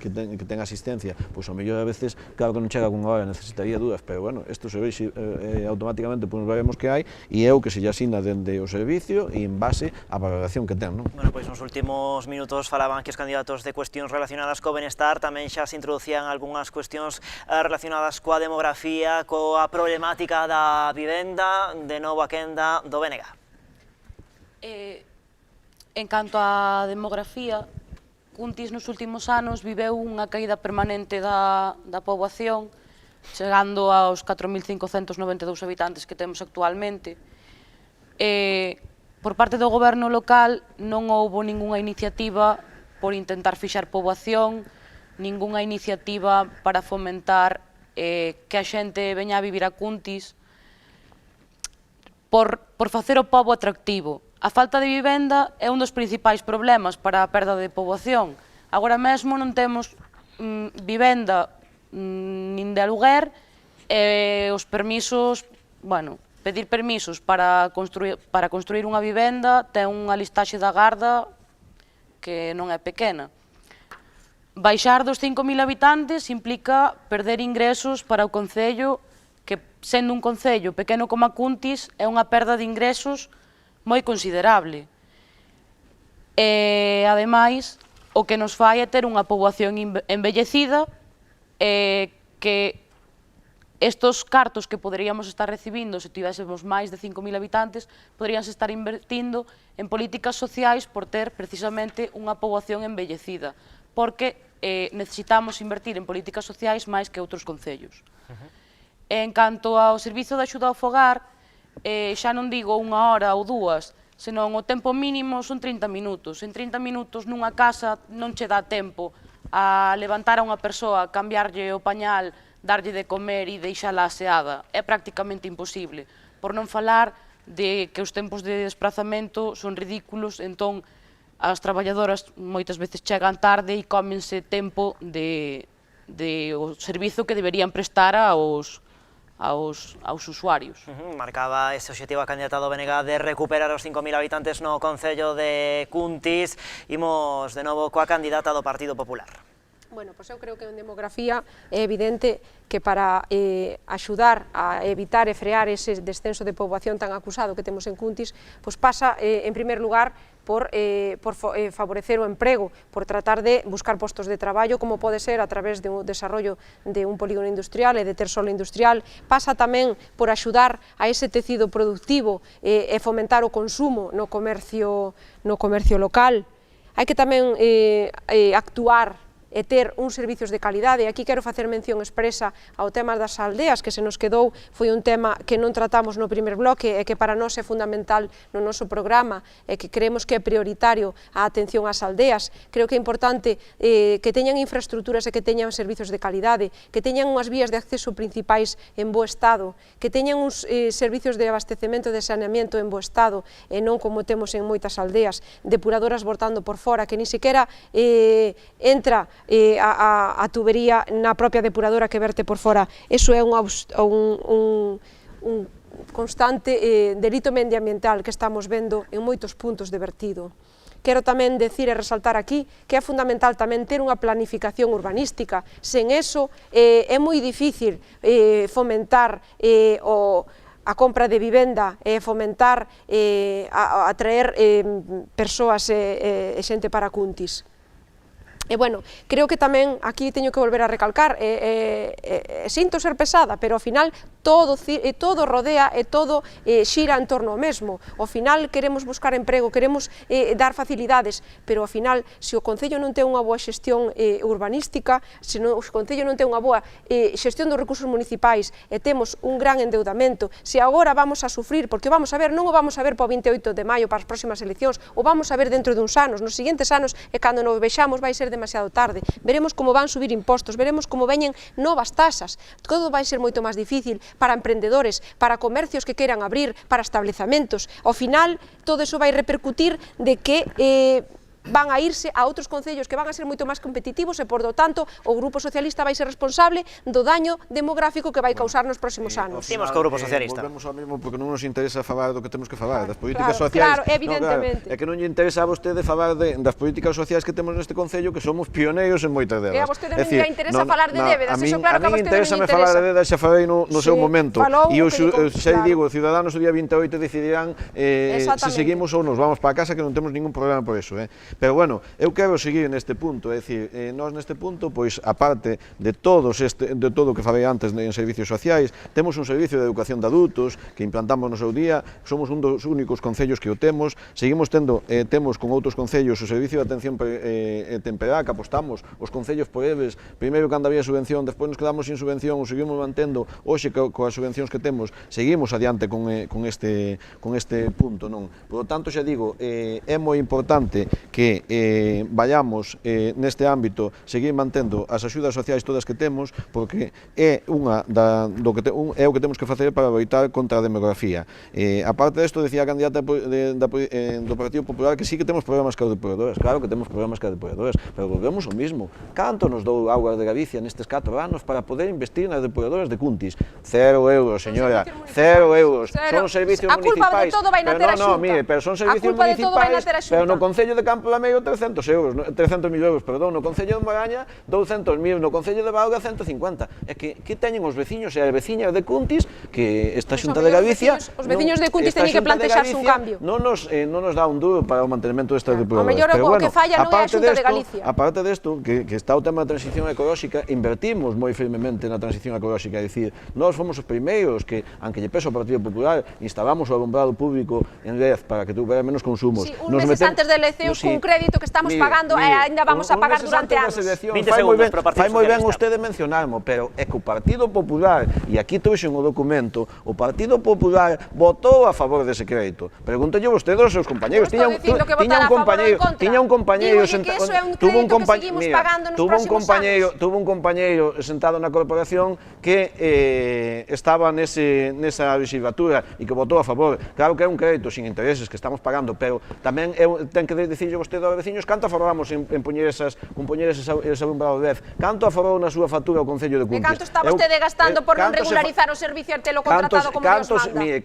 C: que que ten asistencia, pois ao mellor a veces, claro que non chega cunha hora, necesitaría 2, pero bueno, isto se vexe automáticamente, pois veremos que hai, e é o que se lle asina dende o servicio e en base á valoración que ten, non?
A: Bueno, pois nos últimos minutos falaban que os candidatos de cuestións relacionadas co benestar, tamén xa se introducían algunhas cuestións relacionadas coa demografía, coa problemática da vivenda, de novo a quenda do BNG.
E: En canto á demografía, Cuntis nos últimos anos viveu unha caída permanente da poboación, chegando aos 4.592 habitantes que temos actualmente. Por parte do goberno local non houbo ningunha iniciativa por intentar fixar poboación, ningunha iniciativa para fomentar que a xente veña a vivir a Cuntis, por facer o pobo atractivo. A falta de vivenda é un dos principais problemas para a perda de poboación. Agora mesmo non temos vivenda nin de aluguer, os permisos, bueno, pedir permisos para construir unha vivenda ten unha listaxe da Garda que non é pequena. Baixar dos 5.000 habitantes implica perder ingresos para o concello, que sendo un concello pequeno como a Cuntis é unha perda de ingresos moi considerable. Ademais, o que nos fai é ter unha poboación envellecida, que estos cartos que poderíamos estar recibindo se tivésemos máis de 5.000 habitantes poderíanse estar invertindo en políticas sociais por ter precisamente unha poboación envellecida, porque necesitamos invertir en políticas sociais máis que outros concellos. En canto ao servizo de axuda ao fogar, xa non digo unha hora ou dúas, senón o tempo mínimo son 30 minutos. En 30 minutos nunha casa non che dá tempo a levantar a unha persoa, cambiarlle o pañal, darlle de comer e deixala aseada. É prácticamente imposible. Por non falar de que os tempos de desplazamento son ridículos, entón as traballadoras moitas veces chegan tarde e cómense tempo de o servizo que deberían prestar aos usuarios.
A: Marcaba ese obxectivo a candidata do BNG de recuperar os 5.000 habitantes no concello de Cuntis. Imos de novo coa candidata do Partido Popular.
D: Bueno, pois eu creo que en demografía é evidente que para axudar a evitar e frear ese descenso de poboación tan acusado que temos en Cuntis, pois pasa, en primer lugar, por favorecer o emprego, por tratar de buscar postos de traballo, como pode ser a través do desarrollo de un polígono industrial e de ter solo industrial. Pasa tamén por axudar a ese tecido productivo e fomentar o consumo no comercio local. Hai que tamén actuar e ter uns servizos de calidade. Aquí quero facer mención expresa ao tema das aldeas, que se nos quedou, foi un tema que non tratamos no primer bloque e que para nós é fundamental no noso programa e que creemos que é prioritario a atención ás aldeas. Creo que é importante que teñan infraestructuras e que teñan servizos de calidade, que teñan unhas vías de acceso principais en bo estado, que teñan uns servizos de abastecemento e de saneamiento en bo estado e non como temos en moitas aldeas, depuradoras botando por fora, que ni sequera entra a tubería na propia depuradora que verte por fora. Eso é un constante delito medioambiental que estamos vendo en moitos puntos de vertido. Quero tamén decir e resaltar aquí que é fundamental tamén ter unha planificación urbanística. Sen eso é moi difícil fomentar a compra de vivenda e fomentar atraer persoas e xente para Cuntis. E, bueno, creo que tamén aquí teño que volver a recalcar, sinto ser pesada, pero ao final todo rodea e todo xira en torno ao mesmo. Ao final queremos buscar emprego, queremos dar facilidades, pero ao final, se o Concello non ten unha boa xestión urbanística, se o Concello non ten unha boa xestión dos recursos municipais e temos un gran endeudamento, se agora vamos a sufrir, porque vamos a ver, non o vamos a ver para o 28 de maio, para as próximas eleccións, o vamos a ver dentro de uns anos, nos seguintes anos, e cando nos vexamos vai ser demasiado tarde, veremos como van subir impostos, veremos como veñen novas tasas, todo vai ser moito máis difícil para emprendedores, para comercios que queiran abrir, para establezamentos. Ao final, todo iso vai repercutir de que van a irse a outros concellos que van a ser moito máis competitivos e, por do tanto, o Grupo Socialista vai ser responsable do daño demográfico que vai causar nos próximos anos.
A: Imos co Grupo Socialista.
C: Volvemos ao mesmo porque non nos interesa falar do que temos que falar, das políticas
D: Claro,
C: sociais.
D: claro, evidentemente.
C: É que non lle interesa a vostede falar das políticas sociais que temos neste concello, que somos pioneiros en moitas delas.
D: E a vostede non lle interesa falar de débedas, iso claro que a vostede non lle
C: interesa. A min interesa falar de débedas, xa falei no seu momento. E xa digo, os ciudadanos o día 28 decidirán se seguimos ou nos vamos para casa, que non temos ningún problema por eso. Pero bueno, eu quero seguir neste punto, é dicir, nós neste punto, pois, aparte de todo o que falei antes en servicios sociais, temos un servicio de educación de adultos que implantamos no seu día, somos un dos únicos concellos que o temos, seguimos temos con outros concellos o servicio de atención temperá, que apostamos os concellos por eles, primeiro cando había subvención, despois nos quedamos sin subvención, o seguimos mantendo, hoxe coas subvencións que temos, seguimos adiante con este punto, non? Por lo tanto, xa digo, é moi importante que vayamos neste ámbito seguir mantendo as axudas sociais todas que temos, porque é o que temos que facer para loitar contra a demografía. Aparte desto, decía a candidata do Partido Popular que sí que temos problemas ca depuradoras, claro que temos problemas ca depuradoras, pero volvemos ao mismo. Canto nos dou Augas de Galicia nestes 4 anos para poder investir nas depuradoras de Cuntis? 0 euros, señora, 0 euros. Son servicios municipais.
D: A culpa de todo vai nacer a Xunta.
C: Mire, pero son servicios municipais, pero no Concello de Campo Lameiro 300 mil euros, perdón, no Concello de Moraña 200.000, no Concello de Valga 150. É que teñen os veciños e as veciñas de Cuntis que esta Xunta de Galicia...
D: Os veciños de Cuntis teñen que plantexarse un cambio.
C: Non nos dá un duro para o mantenimento destas depuradoras.
D: O mellor o que falla non é a Xunta de Galicia.
C: Aparte desto, que está o tema da transición ecolóxica, invertimos moi firmemente na transición ecolóxica, é dicir, nós fomos os primeiros que, aunque lle peso ao Partido Popular, instalamos o alumbrado público en LED para que tuvera menos consumos.
D: Sí, un meses antes de eleccións cun crédito que estamos pagando e ainda vamos a pagar durante anos.
A: 20 segundos para o Partido
C: Fai moi ben
A: Socialista.
C: vostede mencionarmo, pero é que o Partido Popular, e aquí trouxen o documento, o Partido Popular votou a favor dese crédito. Pregúntelle vostede aos seus compañeiros. Tiña un compañeiro tuvo un compañeiro sentado na corporación que estaba nesa legislatura e que votou a favor. Claro que é un crédito sin intereses que estamos pagando, pero tamén ten que dicirlle vostede aos veciños canto aforramos en poñer ese alumbrado de LED, canto aforrou na súa factura o Concello de Cuntis.
D: E canto está vostede gastando por non regularizar o servicio e telo contratado como Dios manda?
C: Mire,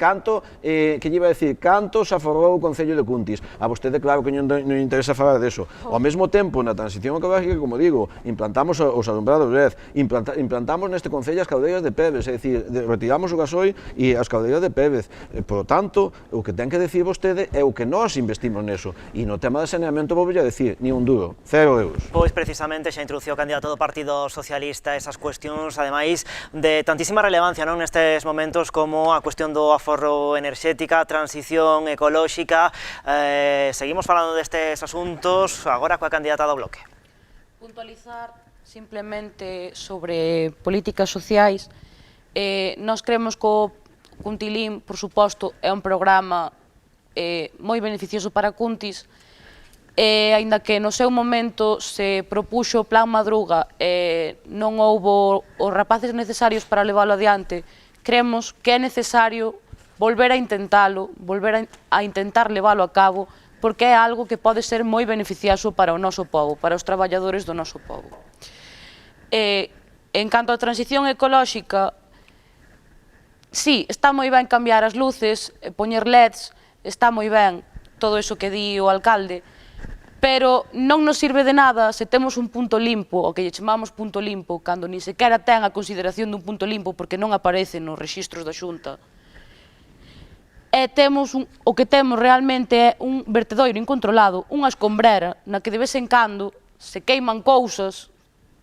C: que lle iba a decir, canto se aforrou o Concello de Cuntis. A vostede claro que non interesa falar deso. Ao mesmo tempo, na transición ecológica, como digo, implantamos os alumbrados LED, implantamos neste Concello as caldeiras de Pérez, é dicir, retiramos o gasoil e as caldeiras de Pérez. Por lo tanto, o que ten que decir vostede é o que nós investimos neso. E no tema de saneamento vou a decir, ni un duro, 0 euros.
A: Pois precisamente xa introduciu o candidato do Partido Socialista esas cuestións, ademais de tantísima relevancia nestes momentos como a cuestión do aforro enerxética, transición ecolóxica. Seguimos falando destes asuntos agora coa candidata do Bloque.
E: Puntualizar simplemente sobre políticas sociais. Nós creemos que o Cuntilín, por suposto, é un programa moi beneficioso para Cuntis, aínda que no seu momento se propuxo o Plan Madruga e non houbo os rapaces necesarios para leválo adiante, creemos que é necesario volver a intentalo, volver a intentar leválo a cabo, porque é algo que pode ser moi beneficioso para o noso povo, para os traballadores do noso povo. En canto á transición ecolóxica, sí, está moi ben cambiar as luces, poñer LEDs, está moi ben todo iso que di o alcalde, pero non nos sirve de nada se temos un punto limpo, o que lle chamamos punto limpo, cando ni sequera ten a consideración dun punto limpo porque non aparece nos rexistros da Xunta. O que temos realmente é un vertedoiro incontrolado, unha escombrera na que de vez en cando se queiman cousas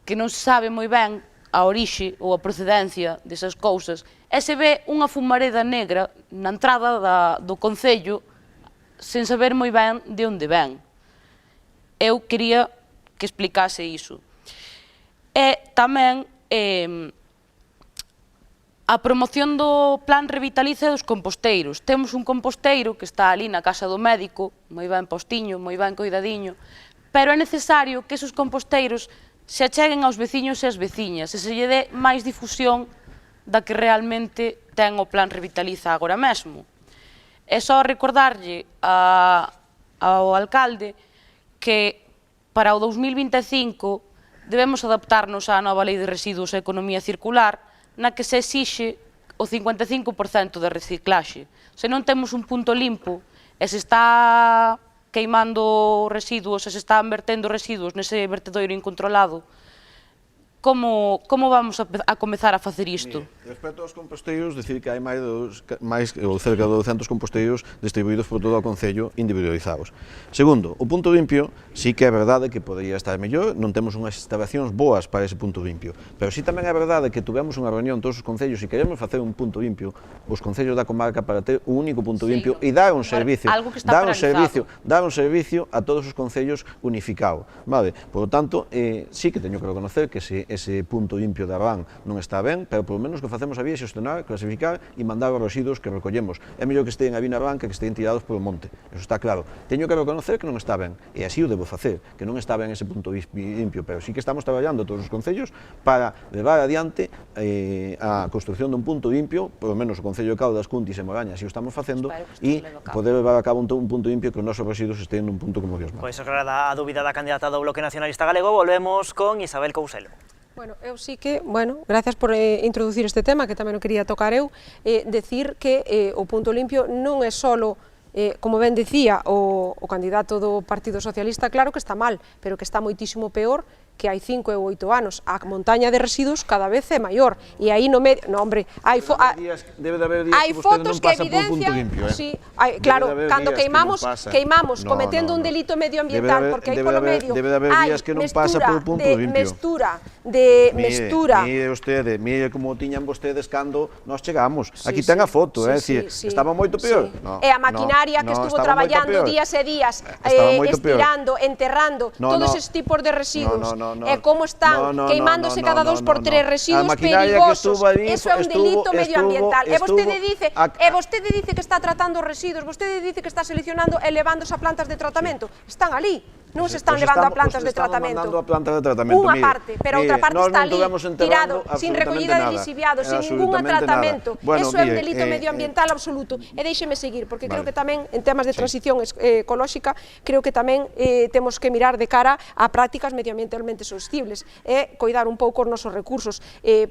E: que non se sabe moi ben a orixe ou a procedencia desas cousas, e se ve unha fumareda negra na entrada do Concello sen saber moi ben de onde ven. Eu quería que explicase iso. E tamén a promoción do plan Revitaliza dos composteiros. Temos un composteiro que está ali na casa do médico, moi ben postiño, moi ben coidadiño, pero é necesario que esos composteiros se acheguen aos veciños e as veciñas, e se lle dé máis difusión da que realmente ten o plan Revitaliza agora mesmo. É só recordarlle ao alcalde que para o 2025 debemos adaptarnos á nova Lei de Residuos e Economía Circular, na que se exixe o 55% de reciclaxe. Se non temos un punto limpo e se está queimando residuos, se están vertendo residuos nese vertedoiro incontrolado, como vamos a comezar a facer isto?
C: Respecto aos composteiros, dicir que hai ou cerca de 200 composteiros distribuídos por todo o Concello individualizados. Segundo, o punto limpio sí que é verdade que podería estar mellor, non temos unhas instalacións boas para ese punto limpio, pero sí tamén é verdade que tuvemos unha reunión todos os concellos e queremos facer un punto limpio, os concellos da comarca, para ter un único punto limpio e dar un servicio, dar un servicio a todos os concellos unificado, vale? Por lo tanto, sí que teño que reconocer que ese punto limpio da RAN non está ben, pero polo menos que facemos a vía xestionar, clasificar e mandar os residuos que recollemos. É mellor que estén a na RAN que estén tirados polo monte, eso está claro. Teño que reconocer que non está ben, e así o debo facer, que non está ben ese punto limpio, pero sí que estamos traballando todos os concellos para levar adiante a construcción dun punto limpio, polo menos o Concello de Caldas, Cuntis e Moraña, así o estamos facendo, e poder levar a cabo un punto limpio que os nosos residuos estén nun punto como Dios manda.
A: Pois aclarada a dúbida da candidata do Bloque Nacionalista Galego, volvemos con Isabel Couselo.
D: Bueno, eu sí que, gracias por introducir este tema, que tamén o quería tocar eu, decir que o punto limpio non é solo, como ben dicía o candidato do Partido Socialista, claro que está mal, pero que está moitísimo peor que hai 5 ou 8 anos. A montaña de residuos cada vez é maior, e aí no medio, no hombre, hai fotos que evidencian, sí, claro, cando queimamos cometendo un delito medioambiental, porque aí polo medio hai mestura de
C: mire como tiñan vostedes cando nos chegamos, aquí ten a foto, estaba moito peor.
D: E a maquinaria que estuvo traballando días e días, estirando, enterrando, todos esos tipos de residuos, e como están queimándose cada 2 por 3 residuos perigosos, eso é un delito medioambiental. E vostede dice que está tratando os residuos, vostede dice que está seleccionando e levándose a plantas de tratamento, están ali. Non se están levando a plantas de tratamento. Unha parte, pero outra parte está ali, tirado, sin recollida de lisiviados, sin ningún tratamento. Eso é un delito medioambiental absoluto. E déixeme seguir, porque creo que tamén, en temas de transición ecolóxica, creo que tamén temos que mirar de cara a prácticas medioambientalmente sostibles e coidar un pouco os nosos recursos,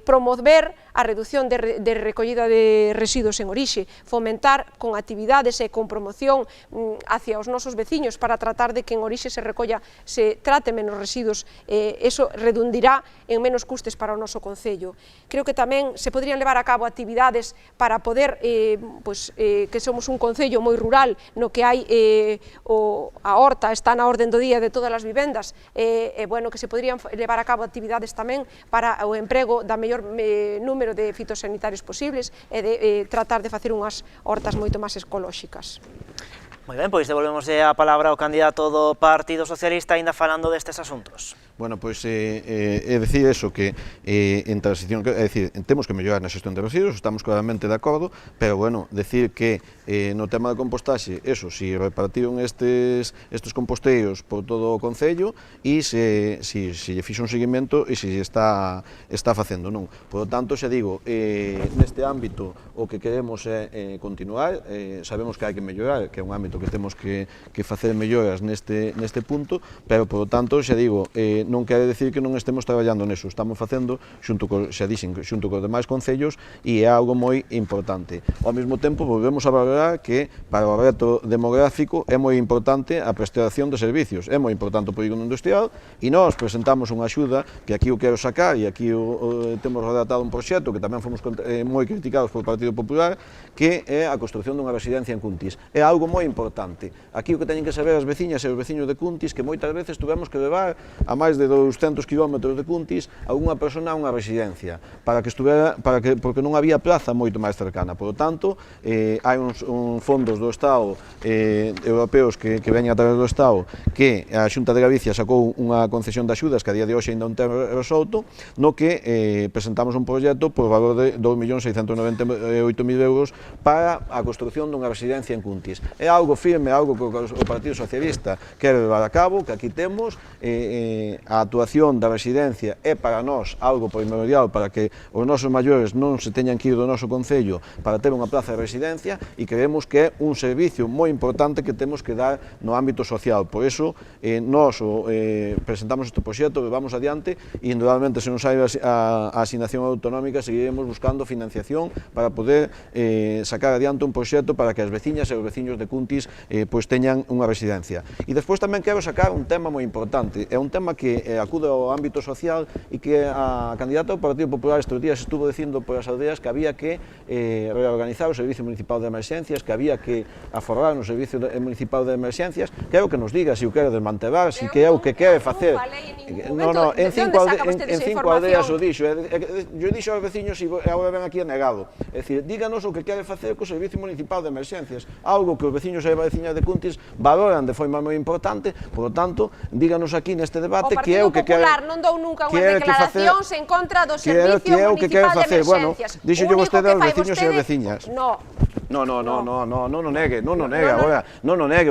D: promover a reducción de recollida de residuos en orixe, fomentar con actividades e con promoción hacia os nosos veciños para tratar de que en orixe se trate menos residuos, eso redundirá en menos custes para o noso Concello. Creo que tamén se poderían levar a cabo actividades para poder, que somos un Concello moi rural, no que hai a horta, está na orden do día de todas as vivendas, que se poderían levar a cabo actividades tamén para o emprego da mellor número de fitosanitarios posibles e de tratar de facer unhas hortas moito máis ecolóxicas.
A: Moi ben, pois devolvemos a palabra ao candidato do Partido Socialista aínda falando destes asuntos.
C: Bueno, pois é dicir eso, que en transición, é dicir, temos que mellorar na xestión de residuos, estamos claramente de acordo, pero bueno, decir que no tema da compostaxe, eso, si repartiron estes composteiros por todo o Concello e se lle fixo un seguimento e se está facendo, non? Por lo tanto, xa digo, neste ámbito o que queremos é continuar, sabemos que hai que mellorar, que é un ámbito que temos que facer melloras neste punto, pero, por lo tanto, xa digo, non quere decir que non estemos traballando neso, estamos facendo xunto cos demais concellos e é algo moi importante. Ao mesmo tempo, volvemos a valorar que para o reto demográfico é moi importante a prestación de servicios, é moi importante o polígono industrial e nós presentamos unha axuda que aquí o quero sacar e aquí temos redactado un proxecto que tamén fomos moi criticados polo Partido Popular, que é a construción dunha residencia en Cuntis. É algo moi importante. Aquí o que teñen que saber as veciñas e os veciños de Cuntis que moitas veces tuvemos que levar a máis de 200 km de Cuntis a unha persona a unha residencia, porque non había plaza moito máis cercana. Por lo tanto, hai uns fondos do Estado europeos que veñen a través do Estado que a Xunta de Galicia sacou unha concesión de axudas que a día de hoxe ainda non ten resolto, no que presentamos un proxecto por valor de 2.698.000 euros para a construción dunha residencia en Cuntis. É algo firme, algo que o Partido Socialista quere levar a cabo, que aquí temos, a actuación da residencia é para nós algo primordial para que os nosos maiores non se teñan que ir do noso concello para ter unha plaza de residencia, e creemos que é un servicio moi importante que temos que dar no ámbito social. Por iso, nós presentamos este proxecto, vamos adiante, e indudablemente se non sai a asignación autonómica seguiremos buscando financiación para poder sacar adiante un proxecto para que as veciñas e os veciños de Cuntis teñan unha residencia. E despois tamén quero sacar un tema moi importante, é un tema que acude ao ámbito social e que a candidata do Partido Popular estes días estuvo dicindo por as aldeas que había que reorganizar o Servicio Municipal de Emerxencias, que había que aforrar no Servicio Municipal de Emerxencias, que é o que nos diga se o quere desmantelar, se que é o que quere facer. Non, en 5 aldeas o dixo, eu dixo aos veciños e agora ven aquí a negado. É dicir, díganos o que quere facer co Servicio Municipal de Emerxencias, algo que os veciños e veciñas de Cuntis valoran de forma moi importante, por lo tanto, díganos aquí neste debate que é o que quere...
D: O Partido Popular non dou nunca unhas declaracións en contra do Servicio Municipal de Emerxencias.
C: Díxolle vostede aos veciños e as veciñas.
D: Non o negue,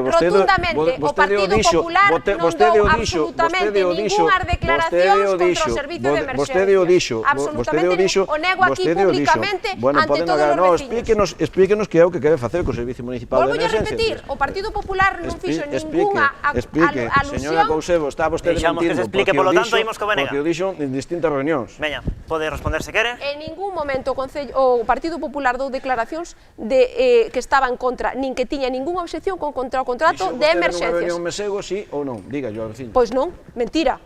D: rotundamente, o Partido Popular non dou absolutamente ningunhas declaracións contra o Servicio de Emerxencias. Absolutamente, o nego aquí públicamente ante todos os veciños.
C: Explíquenos que é o que quere facer co Servicio Municipal de Emerxencias.
D: Volvo a repetir, o Partido Popular non fixo ningunha alusión.
C: Señora Cousevo, está vostede mentindo, porque o dixo en distintas reunións.
A: Veña, pode responder se quere.
D: En ningún momento o Partido Popular dou declaracións que estaba en contra, nin que tiña ningunha obxección contra o contrato de emerxencias.
C: Dixo vostede nunha reunión mesego, sí ou non? Diga yo ao vecino.
D: Pois non, mentira.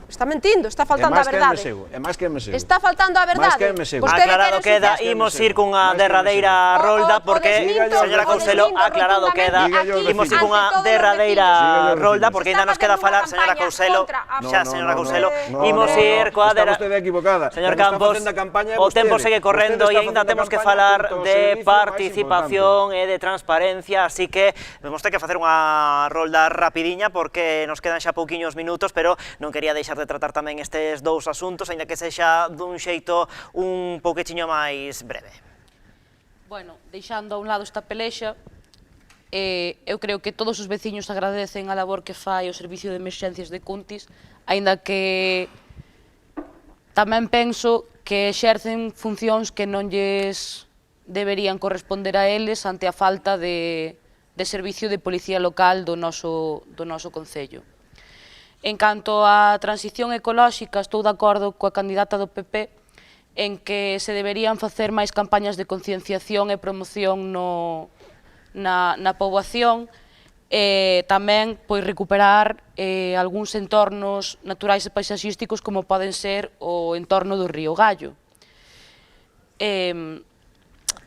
D: Está mentindo, está faltando a verdade.
C: É máis que mesego.
D: Está faltando a verdade.
A: Aclarado queda, imos ir cunha derradeira rolda, porque, señora Couselo, aclarado queda, imos ir cunha derradeira rolda, porque ainda nos queda falar, señora Couselo, xa, señora Couselo, imos ir coa
C: derradeira...
A: Señor Campos, o tempo segue correndo e ainda temos que falar de participación e de transparencia, así que vamos ter que facer unha rolda rapidiña, porque nos quedan xa pouquiños minutos, pero non quería deixar de tratar tamén estes dous asuntos, aínda que sexa dun xeito un pouquechiño máis breve.
E: Bueno, deixando a un lado esta pelexa, eu creo que todos os veciños agradecen a labor que fai o Servicio de Emerxencias de Cuntis, aínda que tamén penso que exercen funcións que non lles deberían corresponder a eles ante a falta de servicio de policía local do noso concello. En canto á transición ecolóxica, estou de acordo coa candidata do PP en que se deberían facer máis campañas de concienciación e promoción na poboación, e tamén recuperar algúns entornos naturais e paisaxísticos como poden ser o entorno do río Gallo.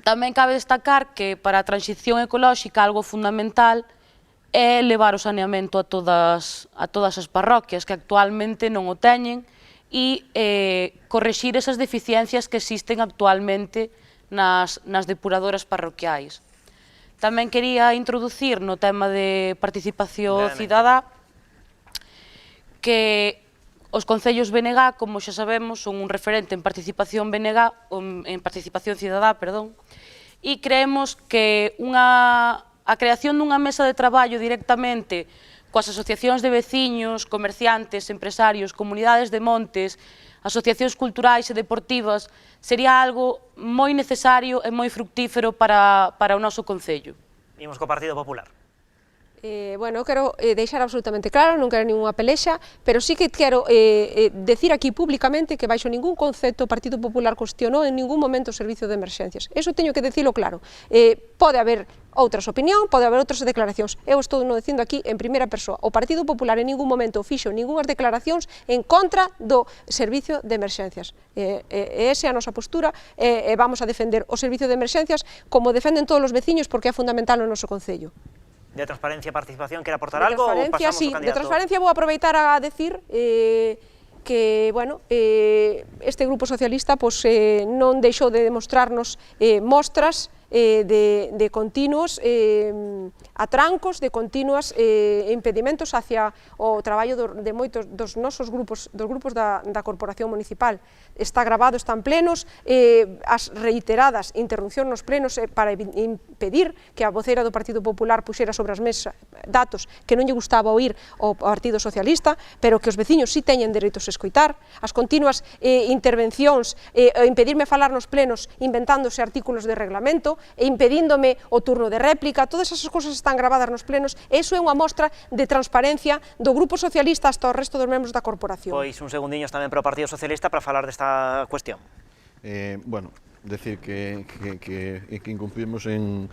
E: Tamén cabe destacar que para a transición ecolóxica algo fundamental é levar o saneamento a todas as parroquias que actualmente non o teñen e correxir esas deficiencias que existen actualmente nas depuradoras parroquiais. Tamén quería introducir no tema de participación cidadá que os concellos BNG, como xa sabemos, son un referente en participación cidadá, e creemos que a creación dunha mesa de traballo directamente coas asociacións de veciños, comerciantes, empresarios, comunidades de montes, asociacións culturais e deportivas sería algo moi necesario e moi fructífero para o noso concello.
A: Imos co Partido Popular.
D: Bueno, quero deixar absolutamente claro, non quero ninguna pelexa, pero sí que quero decir aquí públicamente que baixo ningún concepto o Partido Popular cuestionou en ningún momento o servicio de emerxencias. Eso teño que dicilo claro. Pode haber outras opinións, pode haber outras declaracións. Eu estou dicindo aquí en primeira persoa. O Partido Popular en ningún momento fixo ningunhas declaracións en contra do servicio de emerxencias. Esa é a nosa postura e vamos a defender o servicio de emerxencias como defenden todos os veciños porque é fundamental no noso concello.
A: De transparencia e participación, quere aportar algo ou pasamos ao candidato?
D: De transparencia vou aproveitar a decir que, bueno, este grupo socialista non deixou de demostrarnos mostras de continuos atrancos, de continuos impedimentos hacia o traballo de moitos dos nosos grupos, dos grupos da Corporación Municipal. Está grabado, están plenos, as reiteradas interrupcións nos plenos para impedir que a voceira do Partido Popular puxera sobre as mesas datos que non lle gustaba oír ao Partido Socialista, pero que os veciños sí teñen dereitos a escoitar, as continuas intervencións, impedirme falar nos plenos inventándose artículos de reglamento e impedíndome o turno de réplica, todas esas cousas están gravadas nos plenos, e iso é unha mostra de transparencia do Grupo Socialista hasta o resto dos membros da corporación.
A: Pois un segundiños tamén para o Partido Socialista para falar desta cuestión.
C: Bueno, decir que incumprimos en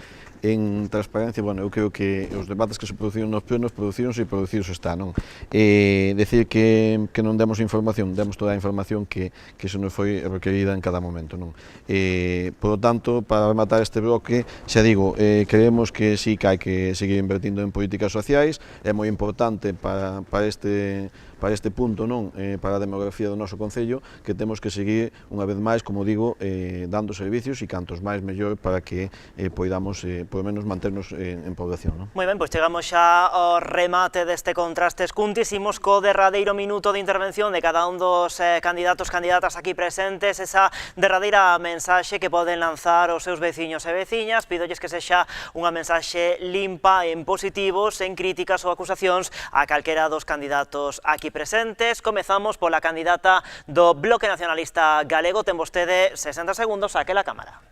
C: transparencia, bueno, eu creo que os debates que se produciron nos plenos producironse e producidos está, non? Decir que non demos información, demos toda a información que se nos foi requerida en cada momento, non? Por lo tanto, para rematar este bloque, xa digo, creemos que sí que hai que seguir invertindo en políticas sociais, é moi importante para este punto, non, para a demografía do noso concello, que temos que seguir unha vez máis, como digo, dando servicios e cantos máis mellor para que poidamos, por lo menos, manternos en población, non?
A: Moi ben, pois chegamos xa ao remate deste Contrastes Cuntis, imos co derradeiro minuto de intervención de cada un dos candidatos, candidatas aquí presentes, esa derradeira mensaxe que poden lanzar os seus veciños e veciñas, pídolles que sexa unha mensaxe limpa en positivo, sen críticas ou acusacións a calquera dos candidatos aquí presentes. Comezamos pola candidata do Bloque Nacionalista Galego, ten vostede 60 segundos, saque la cámara.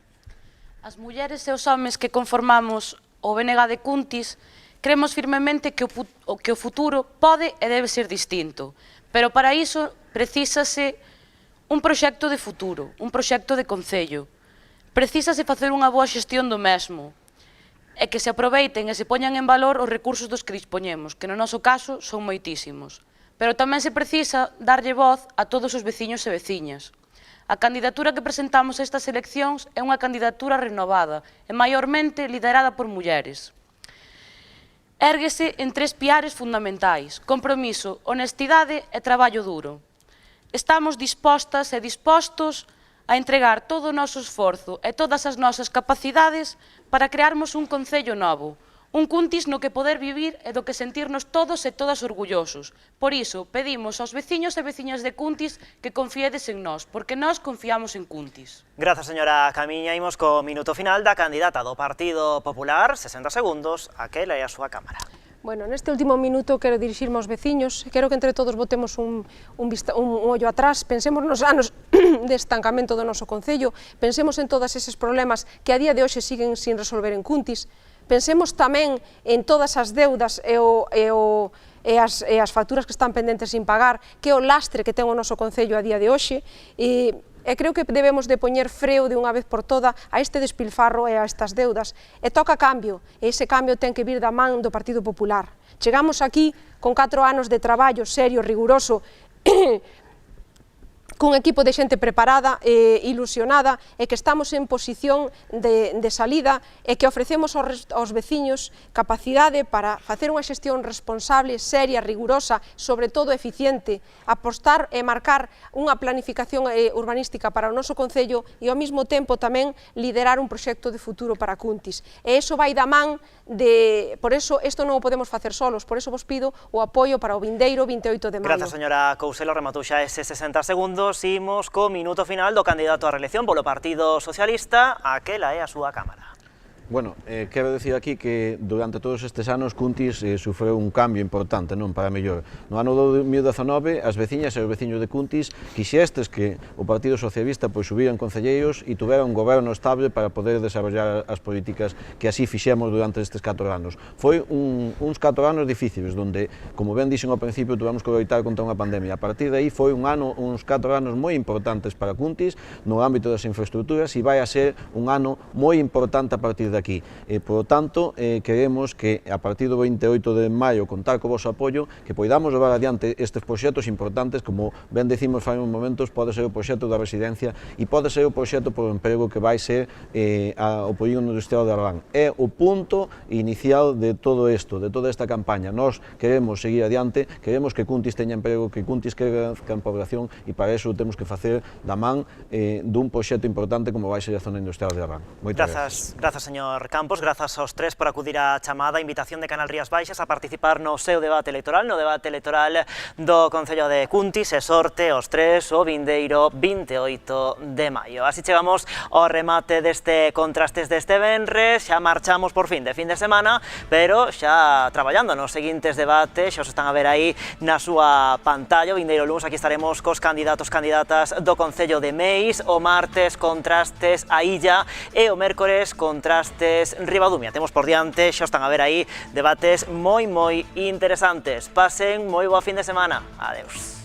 E: As mulleres e os homes que conformamos o BNG de Cuntis creemos firmemente que o futuro pode e debe ser distinto, pero para iso precisase un proxecto de futuro, un proxecto de concello. Precisase facer unha boa xestión do mesmo e que se aproveiten e se poñan en valor os recursos dos que dispoñemos, que no noso caso son moitísimos. Pero tamén se precisa darlle voz a todos os veciños e veciñas. A candidatura que presentamos a estas eleccións é unha candidatura renovada e maiormente liderada por mulleres. Érguese en 3 piares fundamentais: compromiso, honestidade e traballo duro. Estamos dispostas e dispostos a entregar todo o noso esforzo e todas as nosas capacidades para crearmos un concello novo, un Cuntis no que poder vivir e do que sentirnos todos e todas orgullosos. Por iso, pedimos aos veciños e veciñas de Cuntis que confiedes en nós, porque nós confiamos en Cuntis.
A: Grazas, señora Camiña. Imos co minuto final da candidata do Partido Popular, 60 segundos, aquela é a súa cámara.
D: Bueno, neste último minuto quero dirixirme aos veciños, quero que entre todos botemos un ollo atrás, pensemos nos anos de estancamento do noso concello, pensemos en todos eses problemas que a día de hoxe siguen sin resolver en Cuntis, pensemos tamén en todas as deudas e as facturas que están pendentes sin pagar, que é o lastre que ten o noso concello a día de hoxe, e creo que debemos de poñer freo de unha vez por toda a este despilfarro e a estas deudas. E toca cambio, e ese cambio ten que vir da man do Partido Popular. Chegamos aquí con 4 anos de traballo serio, riguroso, cun equipo de xente preparada e ilusionada, e que estamos en posición de salida, e que ofrecemos aos veciños capacidade para facer unha xestión responsable, seria, rigurosa, sobre todo eficiente, apostar e marcar unha planificación urbanística para o noso concello e ao mesmo tempo tamén liderar un proxecto de futuro para Cuntis. E iso vai da man de... Por iso, isto non o podemos facer solos, por iso vos pido o apoio para o vindeiro 28 de maio.
A: Grazas, señora Couselo, rematou xa ese 60 segundos. Imos co minuto final do candidato á reelección polo Partido Socialista, aquela é a súa cámara.
C: Bueno, quero dicir aquí que durante todos estes anos Cuntis sufreu un cambio importante, non para mellor. No ano 2019, as veciñas e os veciños de Cuntis quixestes que o Partido Socialista subiran concelleiros e tuvera un goberno estable para poder desarrollar as políticas que así fixemos durante estes 4 anos. Foi uns 4 anos difíciles, donde, como ben dixen ao principio, tuvemos que loitar contra unha pandemia. A partir de aí foi uns 4 anos moi importantes para Cuntis no ámbito das infraestructuras e vai a ser un ano moi importante a partir de aquí. Por lo tanto, queremos que a partir do 28 de maio contar co vosso apoio, que poidamos levar adiante estes proxectos importantes, como ben decimos fai uns momentos, pode ser o proxecto da residencia e pode ser o proxecto por emprego que vai ser o polígono industrial de Arbán. É o punto inicial de todo isto, de toda esta campaña. Nós queremos seguir adiante, queremos que Cuntis teña emprego, que Cuntis crezca en población e para eso temos que facer da man dun proxecto importante como vai ser a zona industrial de Arbán. Moitas gracias.
A: Grazas, señor Campos, grazas aos tres por acudir á chamada, invitación de Canal Rías Baixas a participar no seu debate electoral, do Concello de Cuntis, e sorte aos tres o vindeiro 28 de maio. Así chegamos ao remate deste Contrastes deste venres, xa marchamos por fin de semana, pero xa traballando nos seguintes debates, xa os están a ver aí na súa pantalla. O vindeiro luns aquí estaremos cos candidatos, candidatas do Concello de Meis, o martes Contrastes a Illa e o mércores Contrastes Ribadumia. Temos por diante, xa están a ver aí, debates moi interesantes. Pasen moi boa fin de semana. Adeus.